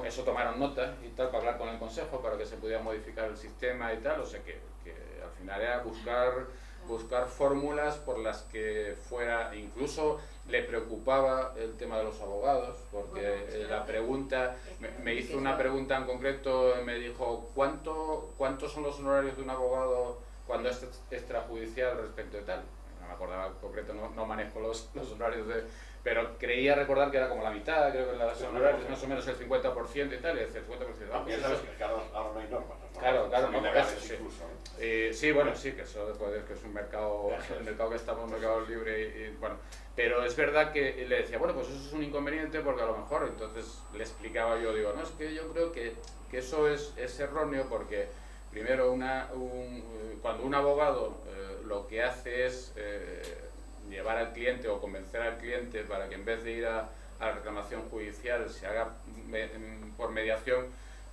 eso tomaron nota y tal para hablar con el Consejo para que se pudiera modificar el sistema y tal. O sea que al final era buscar fórmulas por las que fuera. Incluso le preocupaba el tema de los abogados, porque la pregunta, me hizo una pregunta en concreto, me dijo, ¿cuántos son los honorarios de un abogado cuando es extrajudicial respecto de tal? no me acordaba en concreto, no manejo los horarios pero creía recordar que era como la mitad, creo que los honorarios más o menos el 50% y tal, y decía el 50%. Ya sabes que ahora no hay normas, ¿no? Claro, Son no, ilegales sí. incluso, ¿no? Sí, bueno, sí, que eso después que es un mercado, el mercado que estamos, un mercado libre y bueno, pero es verdad que le decía, bueno, pues eso es un inconveniente porque a lo mejor, entonces le explicaba yo, digo, no, es que yo creo que eso es erróneo porque primero cuando un abogado lo que hace es llevar al cliente o convencer al cliente para que en vez de ir a la reclamación judicial se haga por mediación,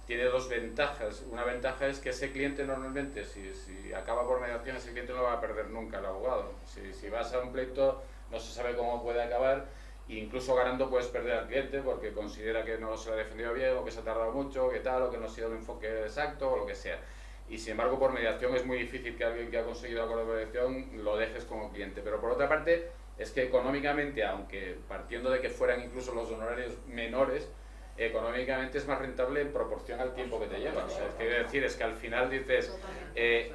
tiene dos ventajas. Una ventaja es que ese cliente normalmente, si acaba por mediación, ese cliente no va a perder nunca al abogado. Si vas a un pleito, no se sabe cómo puede acabar, e incluso ganando puedes perder al cliente porque considera que no se lo ha defendido bien, o que se ha tardado mucho, que tal, o que no ha sido el enfoque exacto, o lo que sea. Y sin embargo, por mediación es muy difícil que alguien que ha conseguido acuerdo de mediación lo dejes como cliente. Pero por otra parte, es que económicamente, aunque partiendo de que fueran incluso los honorarios menores, económicamente es más rentable en proporción al tiempo que te lleva. O sea, quiero decir, es que al final dices,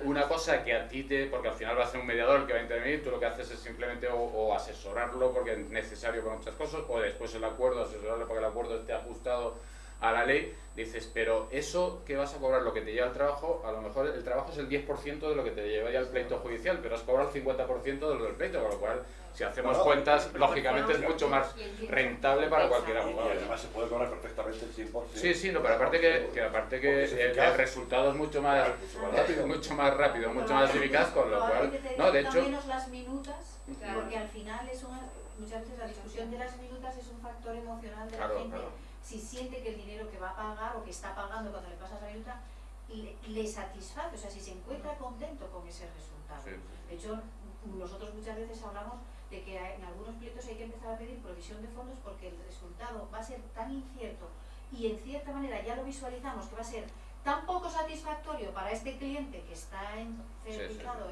una cosa que a ti porque al final va a ser un mediador el que va a intervenir, tú lo que haces es simplemente o asesorarlo porque es necesario con otras cosas, o después el acuerdo, asesorarlo para que el acuerdo esté ajustado a la ley, dices, pero eso que vas a cobrar, lo que te lleva el trabajo, a lo mejor el trabajo es el 10% de lo que te llevaría el pleito judicial, pero has cobrado el 50% de lo del pleito, con lo cual, si hacemos cuentas, lógicamente es mucho más rentable para cualquier abogado. Y además se puede cobrar perfectamente el 100%. Sí, no, pero aparte que el resultado es mucho más rápido, mucho más eficaz, con lo cual, no, de hecho... menos las minutas, porque al final muchas veces la discusión de las minutas es un factor emocional de la gente. Si siente que el dinero que va a pagar o que está pagando cuando le pasas la minuta le satisface, o sea, si se encuentra contento con ese resultado. Sí. De hecho, nosotros muchas veces hablamos de que en algunos pleitos hay que empezar a pedir provisión de fondos porque el resultado va a ser tan incierto y en cierta manera ya lo visualizamos que va a ser tan poco satisfactorio para este cliente que está certificado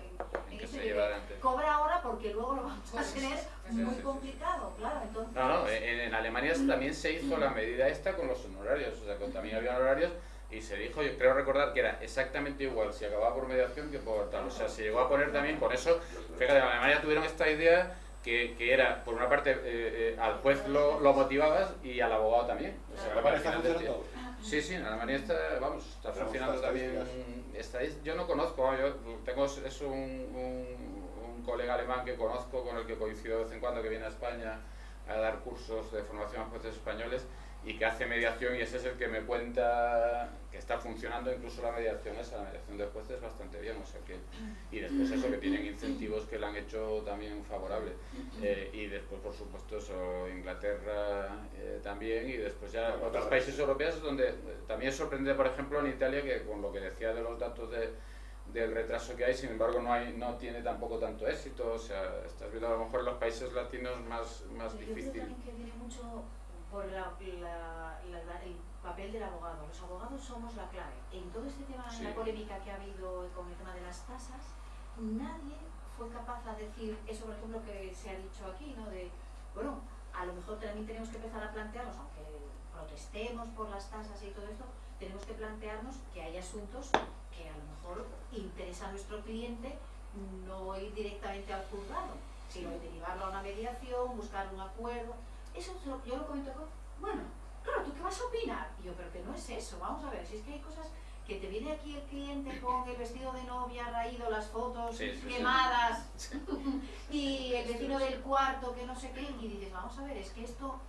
en que esto, se lleva adelante. Cobra ahora porque luego lo vamos a tener muy complicado, claro. Entonces, No, en Alemania también se hizo la medida esta con los honorarios, o sea, que también había honorarios y se dijo, yo creo recordar que era exactamente igual si acababa por mediación que por tal, o sea, se llegó a poner también con eso, fíjate, en Alemania tuvieron esta idea que era, por una parte, al juez lo motivabas y al abogado también. O sea, ¿Alemania está funcionando? Sí, en Alemania está funcionando también. Yo no conozco, yo tengo un colega alemán que conozco, con el que coincido de vez en cuando, que viene a España a dar cursos de formación a jueces españoles y que hace mediación, y ese es el que me cuenta que está funcionando incluso la mediación de jueces bastante bien, o sea que, y después eso, que tienen incentivos que le han hecho también favorables, y después por supuesto eso, Inglaterra también, y después ya otros países europeos donde también es sorprendente, por ejemplo en Italia, que con lo que decía de los datos del retraso que hay, sin embargo no tiene tampoco tanto éxito, o sea, estás viendo a lo mejor en los países latinos más difícil. Yo creo también que viene mucho por el papel del abogado. Los abogados somos la clave. En todo este tema, en la polémica que ha habido con el tema de las tasas, nadie fue capaz de decir eso, por ejemplo, que se ha dicho aquí, ¿no? De, bueno, a lo mejor también tenemos que empezar a plantearnos, aunque protestemos por las tasas y todo esto, tenemos que plantearnos que hay asuntos que a lo mejor interesa a nuestro cliente no ir directamente al juzgado, sino derivarlo a una mediación, buscar un acuerdo. Eso yo lo comento con, bueno, claro, ¿tú qué vas a opinar? Y yo, pero que no es eso, vamos a ver, si es que hay cosas que te viene aquí el cliente con el vestido de novia raído, las fotos quemadas, y el vecino del cuarto que no sé qué, y dices, vamos a ver, es que esto,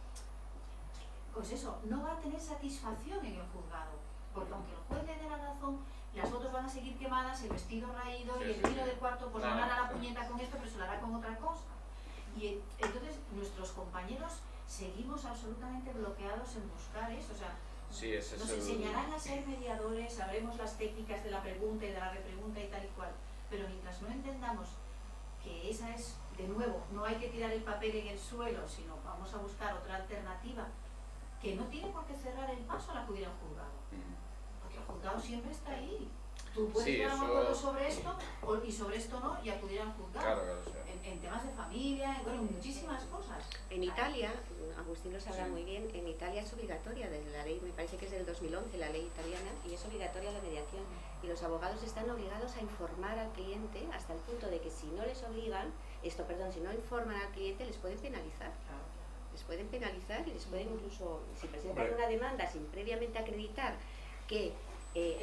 pues eso, no va a tener satisfacción en el juzgado, porque aunque el juez le dé la razón, las fotos van a seguir quemadas, el vestido raído, y el vecino del cuarto pues van a dar la puñeta con esto, pero se la hará con otra cosa. Y entonces nuestros compañeros seguimos absolutamente bloqueados en buscar eso, o sea, nos enseñarán a ser mediadores, sabremos las técnicas de la pregunta y de la repregunta y tal y cual, pero mientras no entendamos que esa es, de nuevo, no hay que tirar el papel en el suelo, sino vamos a buscar otra alternativa que no tiene por qué cerrar el paso al acudir al juzgado, porque el juzgado siempre está ahí. Tú puedes llegar a un acuerdo sobre esto y sobre esto no, y acudir al juzgado. Claro, en temas de familia, bueno, muchísimas cosas. En Italia, Agustín lo sabrá muy bien, en Italia es obligatoria, desde la ley, me parece que es del 2011, la ley italiana, y es obligatoria la mediación. y los abogados están obligados a informar al cliente hasta el punto de que si no les obligan, si no informan al cliente les pueden penalizar. Les pueden penalizar y les pueden incluso, si presentan una demanda sin previamente acreditar que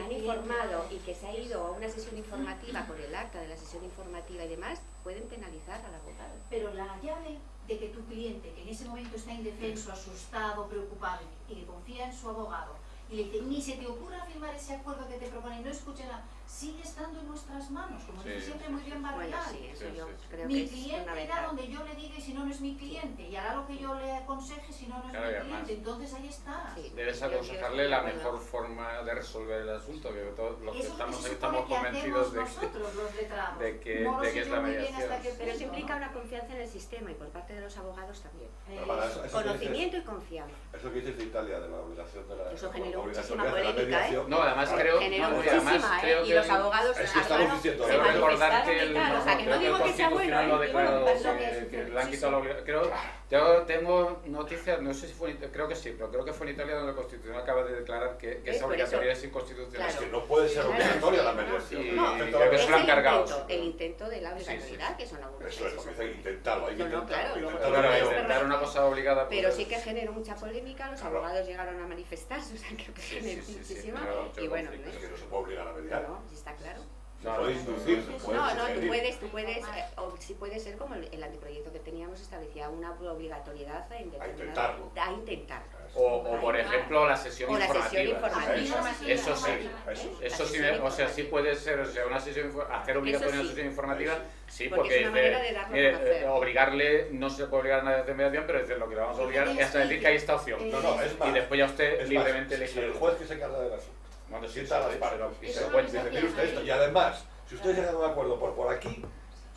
han informado y que se ha ido a una sesión informativa con el acta de la sesión informativa y demás, pueden penalizar al abogado. Pero la llave de que tu cliente, que en ese momento está indefenso, asustado, preocupado y que confía en su abogado, y le dice, ni se te ocurra firmar ese acuerdo que te proponen, no escuchen nada, sigue estando en nuestras manos, como dice siempre muy bien Barreal. Bueno, sí, eso yo creo Mi que es cliente irá fundamental. donde yo le diga y si no, no es mi cliente, y hará lo que yo le aconseje si no, no es Claro, mi y además, cliente, entonces ahí está. Sí. Debes Yo aconsejarle estoy la de acuerdo. mejor forma de resolver el asunto, que todos los que Eso estamos se ahí supone estamos que convencidos hacemos nosotros, los letrados. de que, No lo de sé que es yo la muy bien mediación. hasta qué Pero eso punto, implica ¿no? una confianza en el sistema y por parte de los abogados también. Pero para eso que Conocimiento y confianza. Eso que dices de Italia, de la obligación de la Eso generó obligatoriedad muchísima de la polémica, mediación. No, además Claro. creo, Generó no, y además muchísima, creo y que los abogados Es que estamos diciendo, creo Claro, recordar que el, o sea, que no creo digo el que sea bueno, Constitucional lo que declaró, bueno, pasó que le han quitado la obligación. Creo, tengo noticias, no sé si fue, creo que sí, pero creo que fue en Italia donde el Constitucional acaba de declarar que esa Por eso. obligatoria es inconstitucional. Es que no puede ser Claro. obligatoria la mediación. Y No, Afecta a creo la que es se lo han cargado. el intento de la Sí, sí, obligatoriedad, sí. que son algunos Eso es, casos. porque hay que intentarlo, hay que No, no, intentarlo. claro, luego intentarlo. Claro, es intentar verdad. una cosa obligada. Pero pues, sí que generó mucha polémica, los Claro. abogados llegaron a manifestarse, o sea, creo que Sí, generó sí, sí, muchísima. generó mucho Y bueno, conflicto. Es que no se puede obligar a mediar. no, sí está claro. Se puede inducir, se puede No, tú sugerir. puedes, o sí puede ser como el anteproyecto que teníamos establecía una obligatoriedad a intentarlo. a intentar. O por ejemplo, la sesión O la informativa. sesión informativa. Eso sí. Eso Eso sí, o sea, sí puede ser, o sea, una sesión, hacer obligatoria Eso una sí. sesión informativa, sí, Porque porque es una manera de darlo a conocer. obligarle, no se puede obligar a nadie a hacer mediación, pero decir lo que le vamos a obligar es a decir que hay esta opción. No, no, es más. Y después ya usted Es más, libremente si elige. el juez que se encarga del asunto Bueno, sí, sienta a las se partes lo- y se se lo lo cuenta. cuenta, mire usted esto, y además, si ustedes llegan a un acuerdo por aquí,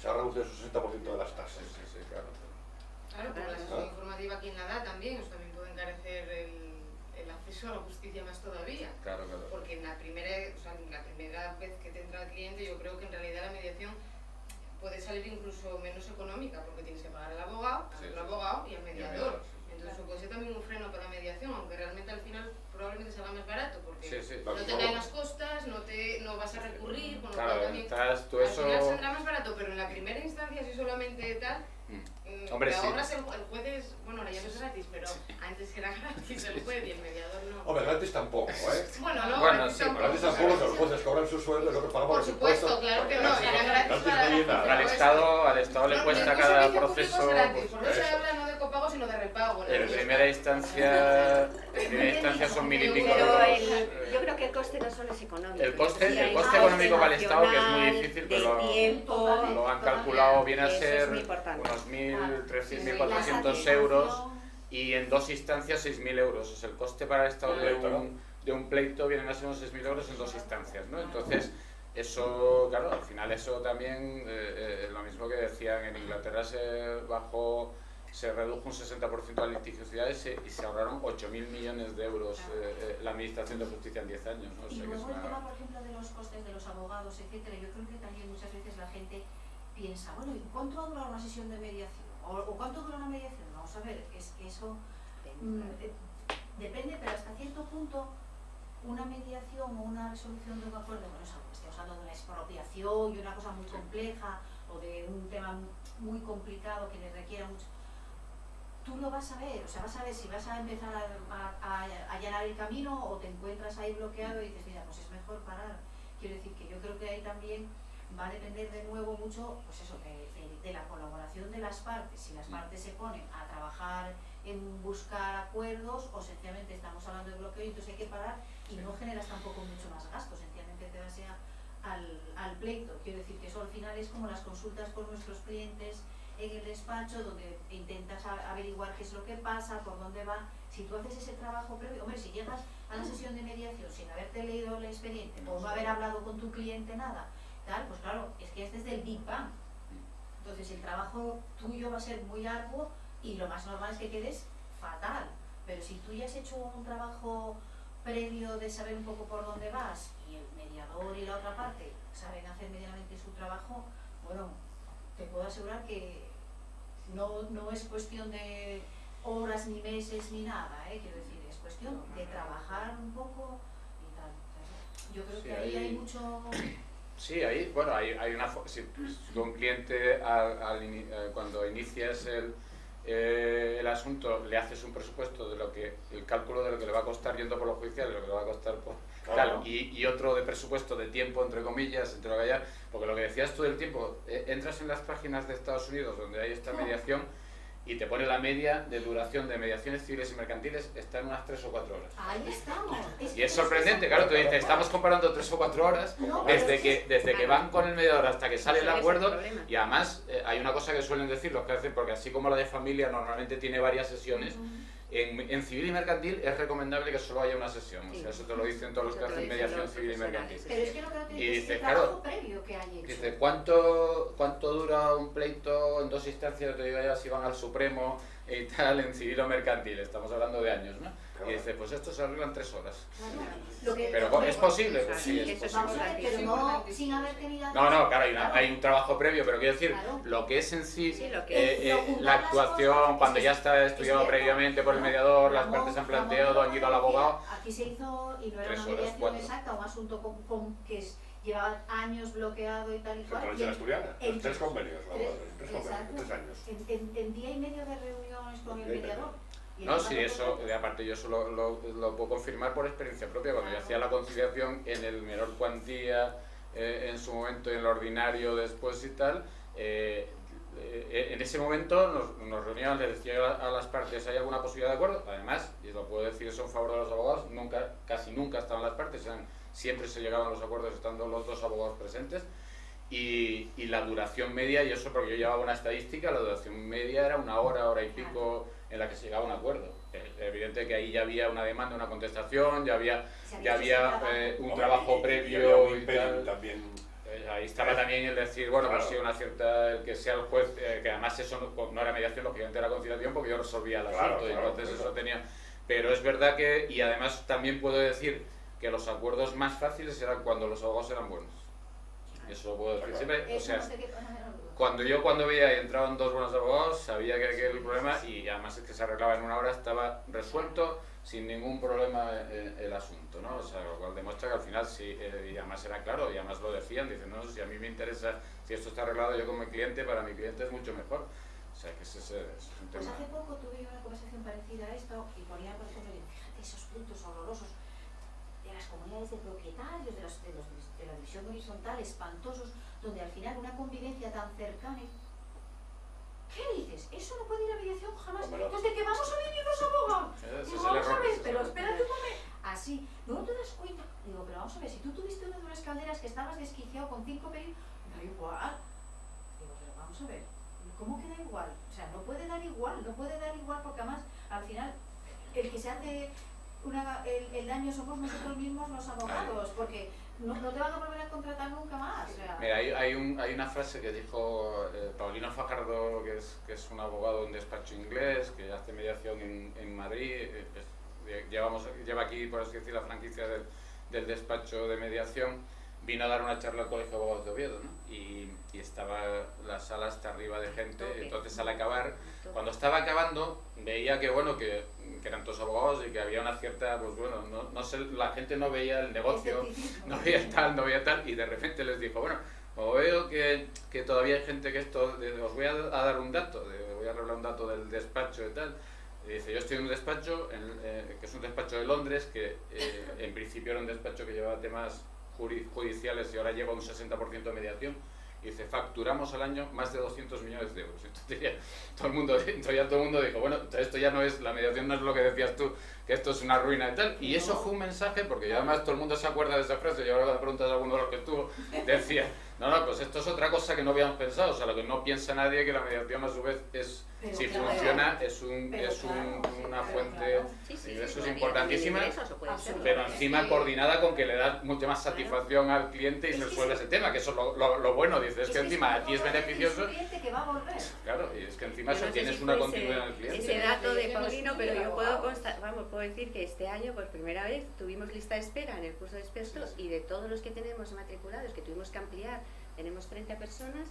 se ahorran ustedes su 60% de las tasas. Sí, sí, claro. Claro, pero la sesión informativa, ¿quién la da también? Eso también puede encarecer el acceso a la justicia más todavía. Claro, claro. Porque en la primera vez que te entra el cliente, yo creo que en realidad la mediación puede salir incluso menos económica, porque tienes que pagar al abogado, Sí, al sí. abogado y al mediador. sí. Entonces eso puede ser también un freno para la mediación, aunque realmente al final probablemente salga más barato, porque Sí, sí. no te caen las costas, no vas a recurrir, con lo cual Claro, también tú al eso... final saldrá más barato, pero en la primera instancia si solamente tal, Hombre, te sí. ahorras el juez es, bueno, ahora ya no es gratis, pero antes era gratis el juez y el mediador no. Hombre, gratis tampoco, ¿eh? Bueno, no, Bueno, gratis sí, tampoco. Gratis tampoco, que los jueces cobran sus sueldos, nosotros pagamos Por los supuesto, impuestos. claro que no, Gratis era gratis gratis para no hay nada. Al Estado le cuesta ningún cada servicio público proceso... es gratis, pues, por eso se eso. habla no de copago sino de repago. en primera instancia son mil y pico Pero euros. yo creo que el coste no solo es económico. El coste Sí, hay económico para el Estado, que es muy emocional, difícil, del pero tiempo, lo han calculado, viene a eso es ser muy importante. unos 1.300, Sí, 1.400 euros y en dos instancias 6.000 euros. O sea, el coste para el Estado de un pleito vienen a ser unos 6.000 euros en dos instancias, ¿no? Entonces, eso, claro, al final eso también, lo mismo que decían, en Inglaterra se redujo un 60% las litigiosidades y se ahorraron 8.000 millones de euros la Administración de Justicia en 10 años, ¿no? O Y sea, que es luego el tema, una... por ejemplo, de los costes de los abogados, etcétera, yo creo que también muchas veces la gente piensa, bueno, ¿y cuánto va a durar una sesión de mediación? ¿O cuánto dura una mediación? Vamos a ver, es que eso depende, pero hasta cierto punto una mediación o una resolución de un acuerdo, bueno, estamos hablando de una expropiación y una cosa muy compleja o de un tema muy complicado que le requiera mucho. Tú lo vas a ver, o sea, vas a ver si vas a empezar a allanar el camino o te encuentras ahí bloqueado y dices, mira, pues es mejor parar. Quiero decir que yo creo que ahí también va a depender de nuevo mucho, pues eso, de la colaboración de las partes. Si las partes se ponen a trabajar en buscar acuerdos o sencillamente estamos hablando de bloqueo y entonces hay que parar y no generas tampoco mucho más gasto, sencillamente te vas al pleito. Quiero decir que eso al final es como las consultas con nuestros clientes en el despacho, donde intentas averiguar qué es lo que pasa, por dónde va. Si tú haces ese trabajo previo, hombre, si llegas a la sesión de mediación sin haberte leído el expediente o no haber hablado con tu cliente nada, tal, pues claro, es que este es del Big Bang. Entonces el trabajo tuyo va a ser muy arduo y lo más normal es que quedes fatal. Pero si tú ya has hecho un trabajo previo de saber un poco por dónde vas y el mediador y la otra parte saben hacer medianamente su trabajo, bueno, te puedo asegurar que no es cuestión de horas ni meses ni nada, quiero decir, es cuestión de trabajar un poco y tal. Yo creo Sí, que ahí ahí- hay mucho... Sí, ahí, bueno, hay una... Si tú un cliente, cuando inicias el asunto, le haces un presupuesto de lo que, el cálculo de lo que le va a costar yendo por los judiciales, lo que le va a costar por... Claro. Y otro de presupuesto de tiempo, entre comillas, entre lo que haya, porque lo que decías tú del tiempo, entras en las páginas de Estados Unidos donde hay esta mediación y te pone la media de duración de mediaciones civiles y mercantiles, está en unas 3 o 4 horas. Ahí estamos. Y es sorprendente, claro, tú dices, estamos comparando 3 o 4 horas No, desde pero que van con el mediador hasta que sale el Eso es el acuerdo. problema. Y además hay una cosa que suelen decir los que hacen, porque así como la de familia normalmente tiene varias sesiones, en civil y mercantil es recomendable que solo haya una sesión. O sea, eso te lo dicen todos los que Eso te lo hacen dicen mediación los civil y mercantil. profesionales. Pero es que lo que no Y tiene es dice, el claro, trabajo previo que hay hecho. Dice, ¿cuánto dura un pleito en 2 instancias? Te digo ya si van al Supremo y tal, en civil o mercantil. Estamos hablando de años, ¿no? Claro. Y dice, pues esto se arregla en 3 horas. Claro. Lo que- Pero ¿es posible? Pues sí, Sí, es eso es posible. Vamos a ver, pero no sin haber tenido... No, no, claro, Claro. hay un trabajo previo, pero quiero decir, Claro. lo que es en sí, Sí, lo que es. la actuación, cuando ya está estudiado Es que- previamente por el mediador, las Ramón- partes han Ramón planteado, han ido al abogado. Aquí se hizo, y no era 3 una horas, mediación 4. exacta, un asunto llevaba años bloqueado y tal y Se cual. provincia asturiana, en- 3 convenios, vamos, 3 convenios, Exacto. 3 años. En día y medio de reuniones con el Día y medio. mediador. Y No, en sí, cuatro eso, procesos. aparte yo eso lo puedo confirmar por experiencia propia. Cuando yo hacía la conciliación en el menor cuantía, en su momento en lo ordinario después y tal, en ese momento nos reuníamos, les decía a las partes, ¿hay alguna posibilidad de acuerdo? Además, y lo puedo decir eso en favor de los abogados, casi nunca estaban las partes, siempre se llegaban a los acuerdos estando los 2 abogados presentes. Y la duración media, y eso porque yo llevaba una estadística, la duración media era 1 hora, hora y pico en la que se llegaba a un acuerdo. Evidente que ahí ya había una demanda, una contestación, ya había un trabajo previo y tal. También. Ahí estaba también el decir, bueno, pues Claro. sí, una cierta, el que sea el juez, que además eso no era mediación, lógicamente era conciliación porque yo resolvía el Claro, asunto y claro, entonces claro. eso tenía... Pero es verdad que, y además también puedo decir que los acuerdos más fáciles eran cuando los abogados eran buenos. Eso lo puedo decir siempre, o Eso sea, no sé qué- cuando veía y entraban 2 buenos abogados, sabía que aquel problema, y además es que se arreglaba en 1 hora, estaba resuelto sin ningún problema el asunto, ¿no? O sea, lo cual demuestra que al final sí, y además era claro, y además lo decían, dicen, no, si a mí me interesa, si esto está arreglado yo como cliente, para mi cliente es mucho mejor. O sea, que ese es un Pues tema... hace poco tuve una conversación parecida a esto y ponía, por ejemplo, fíjate esos puntos horrorosos de las comunidades de propietarios, de la división horizontal, espantosos, donde al final una convivencia tan cercana... ¿Qué dices? Eso no puede ir a mediación jamás. Hombre, no. Pues de que vamos a venir los abogados. Ese es Digo, el vamos a error, ver, ese es pero el espérate un momento. Así, no te das cuenta. Digo, pero vamos a ver, si tú tuviste una de unas calderas que estabas desquiciado con 5 pedidos, da igual. Digo, pero vamos a ver, ¿cómo que da igual? O sea, no puede dar igual porque además, al final, el que se hace el daño somos nosotros mismos los abogados, porque no te van a volver a contratar nunca más. O sea, Mira, hay una frase que dijo Paulino Fajardo, que es un abogado de un despacho inglés, que hace mediación en Madrid, lleva aquí, por así decir, la franquicia del despacho de mediación. Vino a dar una charla al Colegio de Abogados de Oviedo, ¿no? Y estaba la sala hasta arriba de gente, entonces al acabar, cuando estaba acabando, veía que bueno, que eran todos abogados y que había una cierta, pues bueno, no sé, la gente no veía el negocio, no veía tal, y de repente les dijo, bueno, como veo que todavía hay gente que esto, os voy a dar un dato, voy a revelar un dato del despacho y tal. Y dice, yo estoy en un despacho, que es un despacho de Londres, que en principio era un despacho que llevaba temas judiciales y ahora lleva un 60% de mediación. Y dice, facturamos al año más de 200 millones de euros. Entonces ya todo el mundo dijo, bueno, esto ya no es, la mediación no es lo que decías tú, que esto es una ruina y tal. Y eso fue un mensaje, porque ya además todo el mundo se acuerda de esa frase, yo ahora cuando preguntas a alguno de los que estuvo, decía, no, pues esto es otra cosa que no habíamos pensado, o sea, lo que no piensa nadie, que la mediación a su vez es, pero si claro, funciona, pero una claro, fuente claro. de ingresos importantísima, Absolutamente. pero encima coordinada con que le da mucha más satisfacción al cliente y Es se que resuelve sí. ese tema, que eso es lo bueno, dices, es que encima a ti es beneficioso, un cliente que va a volver. claro, y es que encima Yo eso no sé tienes si una fue continuidad en el cliente. ese dato de Paulino, Sí, pero yo abogado. puedo decir que este año por primera vez tuvimos lista de espera en el curso de expertos y de todos los que tenemos matriculados, que tuvimos que ampliar, tenemos 30 personas,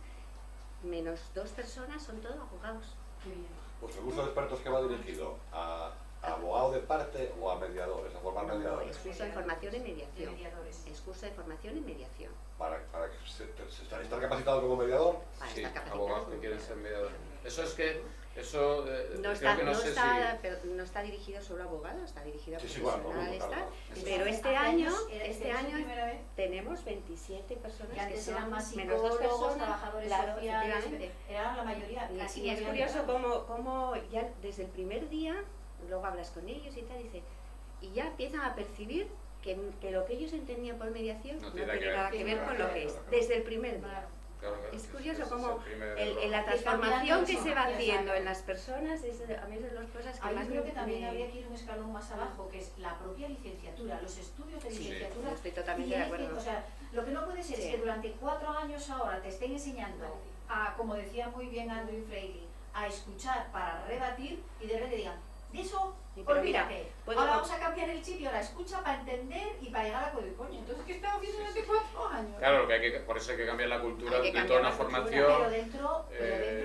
menos 2 personas son todos abogados. Qué bien. Vuestro curso de expertos que va dirigido a ¿A abogado de parte o a mediadores? ¿A formar No, mediadores? es curso de formación en de mediación. mediadores. Es curso de formación en mediación. Para estar capacitado como mediador. Para Sí, estar capacitado abogados que como quieren ser mediador. mediadores. Eso es que, eso No creo está, que no sé si... pero no está dirigido solo a abogados, está dirigido a Sí, sí, bueno, profesionales. claro, Tal. claro. Pero Hace este años año, era- este ¿es la año primera vez? tenemos 27 personas Que antes que eran son más menos dos psicólogos, personas, trabajadores claro, sociales, efectivamente. era la mayoría. Y Casi es no curioso había cómo ya desde el primer día, luego hablas con ellos y tal, dice, y ya empiezan a percibir que lo que ellos entendían por mediación No no tiene tiene nada que ver con lo que es, Claro. desde el primer día. Claro. Claro, claro, Es sí, curioso ese es cómo el primer la error. transformación que eso, se va exacto. haciendo en las personas, a mí es de las cosas que Ahí más creo que también me- habría que ir un escalón más abajo, que es la propia licenciatura, los estudios de Sí, licenciatura. estoy totalmente de tienen que- acuerdo. o sea, lo que no puede ser Sí. es que durante 4 años ahora te estén enseñando a, como decía muy bien Andrew Freire, a escuchar para rebatir y de repente digan, de eso, Sí, pero olvídate, mira, puedo- ahora vamos a cambiar el chip y ahora escucha para entender y para llegar a acuerdo. Coño, entonces, ¿qué estamos haciendo durante 4 años? Claro, lo que hay que, por eso hay que cambiar la cultura Hay que de cambiar toda una la cultura, formación. Pero dentro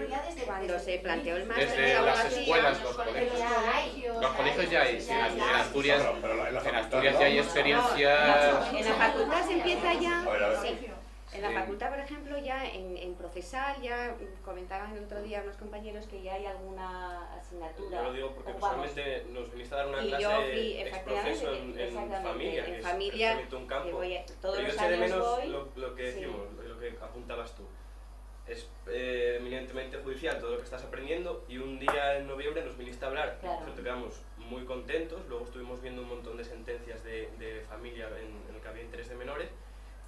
ya desde Cuando desde se planteó el máster Desde de las abogacía, escuelas, los en colegios. los colegios. Los colegios ya hay, sí, en Asturias, Pero en la en facultad, Asturias ¿no? ya hay No, experiencias. en la facultad se empieza ya, A ver, a ver. sí. En la Sí. facultad, por ejemplo, ya en procesal, ya comentaban el otro día unos compañeros que ya hay alguna asignatura. Yo lo digo porque o vamos, personalmente nos viniste a dar una y clase yo fui, exprofeso efectivamente, en exactamente, familia, en que familia, es precisamente un campo. que voy todos Pero yo los eché de años menos voy. lo que Sí. decimos, lo que apuntabas tú. Es eminentemente judicial todo lo que estás aprendiendo y un día en noviembre nos viniste a hablar, Claro. nosotros quedamos muy contentos, luego estuvimos viendo un montón de sentencias de familia en el que había interés de menores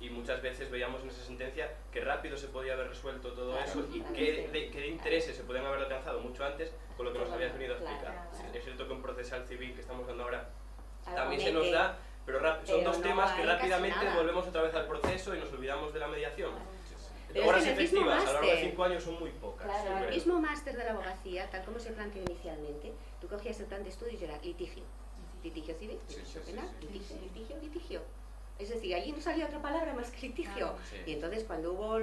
y muchas veces veíamos en esa sentencia que rápido se podía haber resuelto todo Claro, eso y claro, qué de intereses se podían haber alcanzado mucho antes con lo que nos habías venido a Claro, explicar. claro. Es cierto que en procesal civil que estamos dando ahora Algo también se que- nos da, pero son pero dos no temas que hay casi rápidamente nada. volvemos otra vez al proceso y nos olvidamos de la mediación. Pero Horas es que en el mismo efectivas a lo largo de máster- 5 años son muy pocas. Claro, sí, el pero- mismo máster de la abogacía, tal como se planteó inicialmente, tú cogías el plan de estudios y era litigio. Litigio civil, Sí, litigio sí, sí, penal, sí. litigio, litigio. Es decir, allí no salía otra palabra más que litigio. Claro. Sí. Y entonces cuando hubo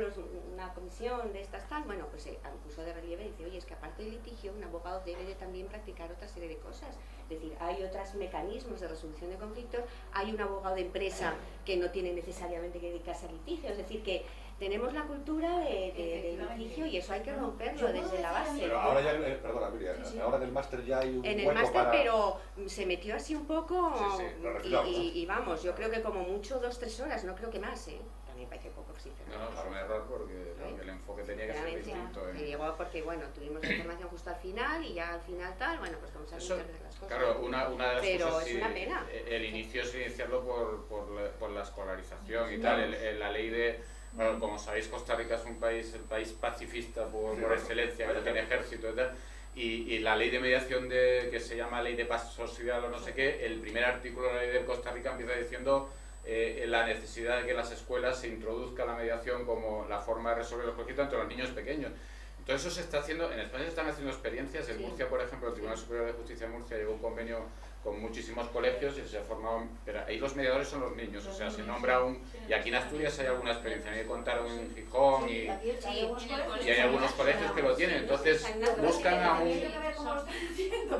una comisión de estas tal, bueno, pues se puso de relieve y dice, oye, es que aparte del litigio, un abogado debe de también practicar otra serie de cosas. Es decir, hay otros mecanismos de resolución de conflictos, hay un abogado de empresa que no tiene necesariamente que dedicarse al litigio, es decir, que tenemos la cultura de Efectivamente. litigio y eso hay que Yo romperlo puedo desde la decir, base. Pero ahora ya, perdona, Miriam, Sí, sí. ahora en el máster ya hay un En el hueco máster, para... pero se metió así un poco Sí, sí, lo retiramos. y vamos, yo creo que como mucho 2-3 horas, no creo que más, ¿eh? También parece poco, sí. No, no, es un error porque el enfoque tenía que ser Sinceramente, distinto. me llegó porque, bueno, tuvimos la información justo al final y ya al final tal, bueno, pues como se han Eso, muchas veces las cosas. claro, una de las Pero cosas es sí, una pena. el inicio es iniciarlo por la escolarización y Claro. tal, la ley de... Bueno, como sabéis, Costa Rica es un país, el país pacifista por Sí, excelencia, que no tiene ejército y tal, y la ley de mediación que se llama ley de paz social o no sé qué, el primer artículo de la ley de Costa Rica empieza diciendo la necesidad de que en las escuelas se introduzca la mediación como la forma de resolver los conflictos entre los niños pequeños. Entonces eso se está haciendo, en España se están haciendo experiencias, en Sí. Murcia, por ejemplo, el Tribunal Superior de Justicia de Murcia llegó a un convenio con muchísimos colegios y se ha formado, pero ahí los mediadores son los niños, o sea, se nombra un... Y aquí en Asturias hay alguna experiencia, a mí me contaron en Gijón y hay algunos colegios que lo tienen, entonces buscan a un...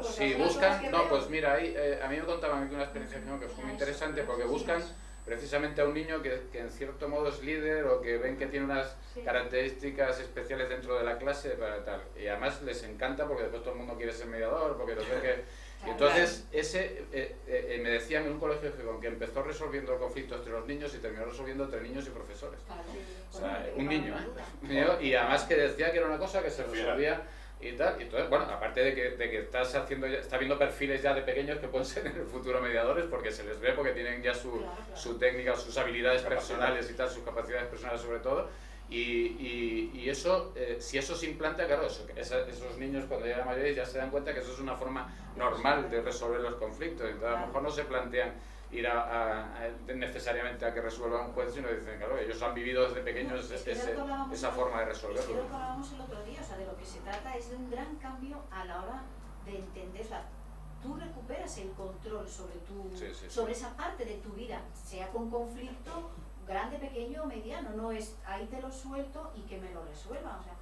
Sí, buscan, no, pues mira, ahí, a mí me contaban aquí una experiencia que fue muy interesante porque buscan precisamente a un niño que en cierto modo es líder o que ven que tiene unas características especiales dentro de la clase para tal. Y además les encanta porque después todo el mundo quiere ser mediador, porque los ve que... Y entonces, me decían en un colegio que empezó resolviendo el conflicto entre los niños y terminó resolviendo entre niños y profesores. O sea, un niño, ¿eh? Y además que decía que era una cosa que se resolvía y tal. Y entonces, bueno, aparte de que está viendo perfiles ya de pequeños que pueden ser en el futuro mediadores porque se les ve, porque tienen ya su técnica, sus habilidades personales y tal, sus capacidades personales sobre todo. Y eso, si eso se implanta, claro, esos niños cuando llegan a mayores ya se dan cuenta que eso es una forma normal de resolver los conflictos. Entonces a lo mejor no se plantean ir necesariamente a que resuelva un juez, sino dicen, claro, ellos han vivido desde pequeños esa forma de Es que resolverlo. lo que hablábamos el otro día, o sea, de lo que se trata es de un gran cambio a la hora de entenderla. Tú recuperas el control sobre esa parte de tu vida, sea con conflicto grande, pequeño o mediano, no es ahí te lo suelto y que me lo resuelva. O sea,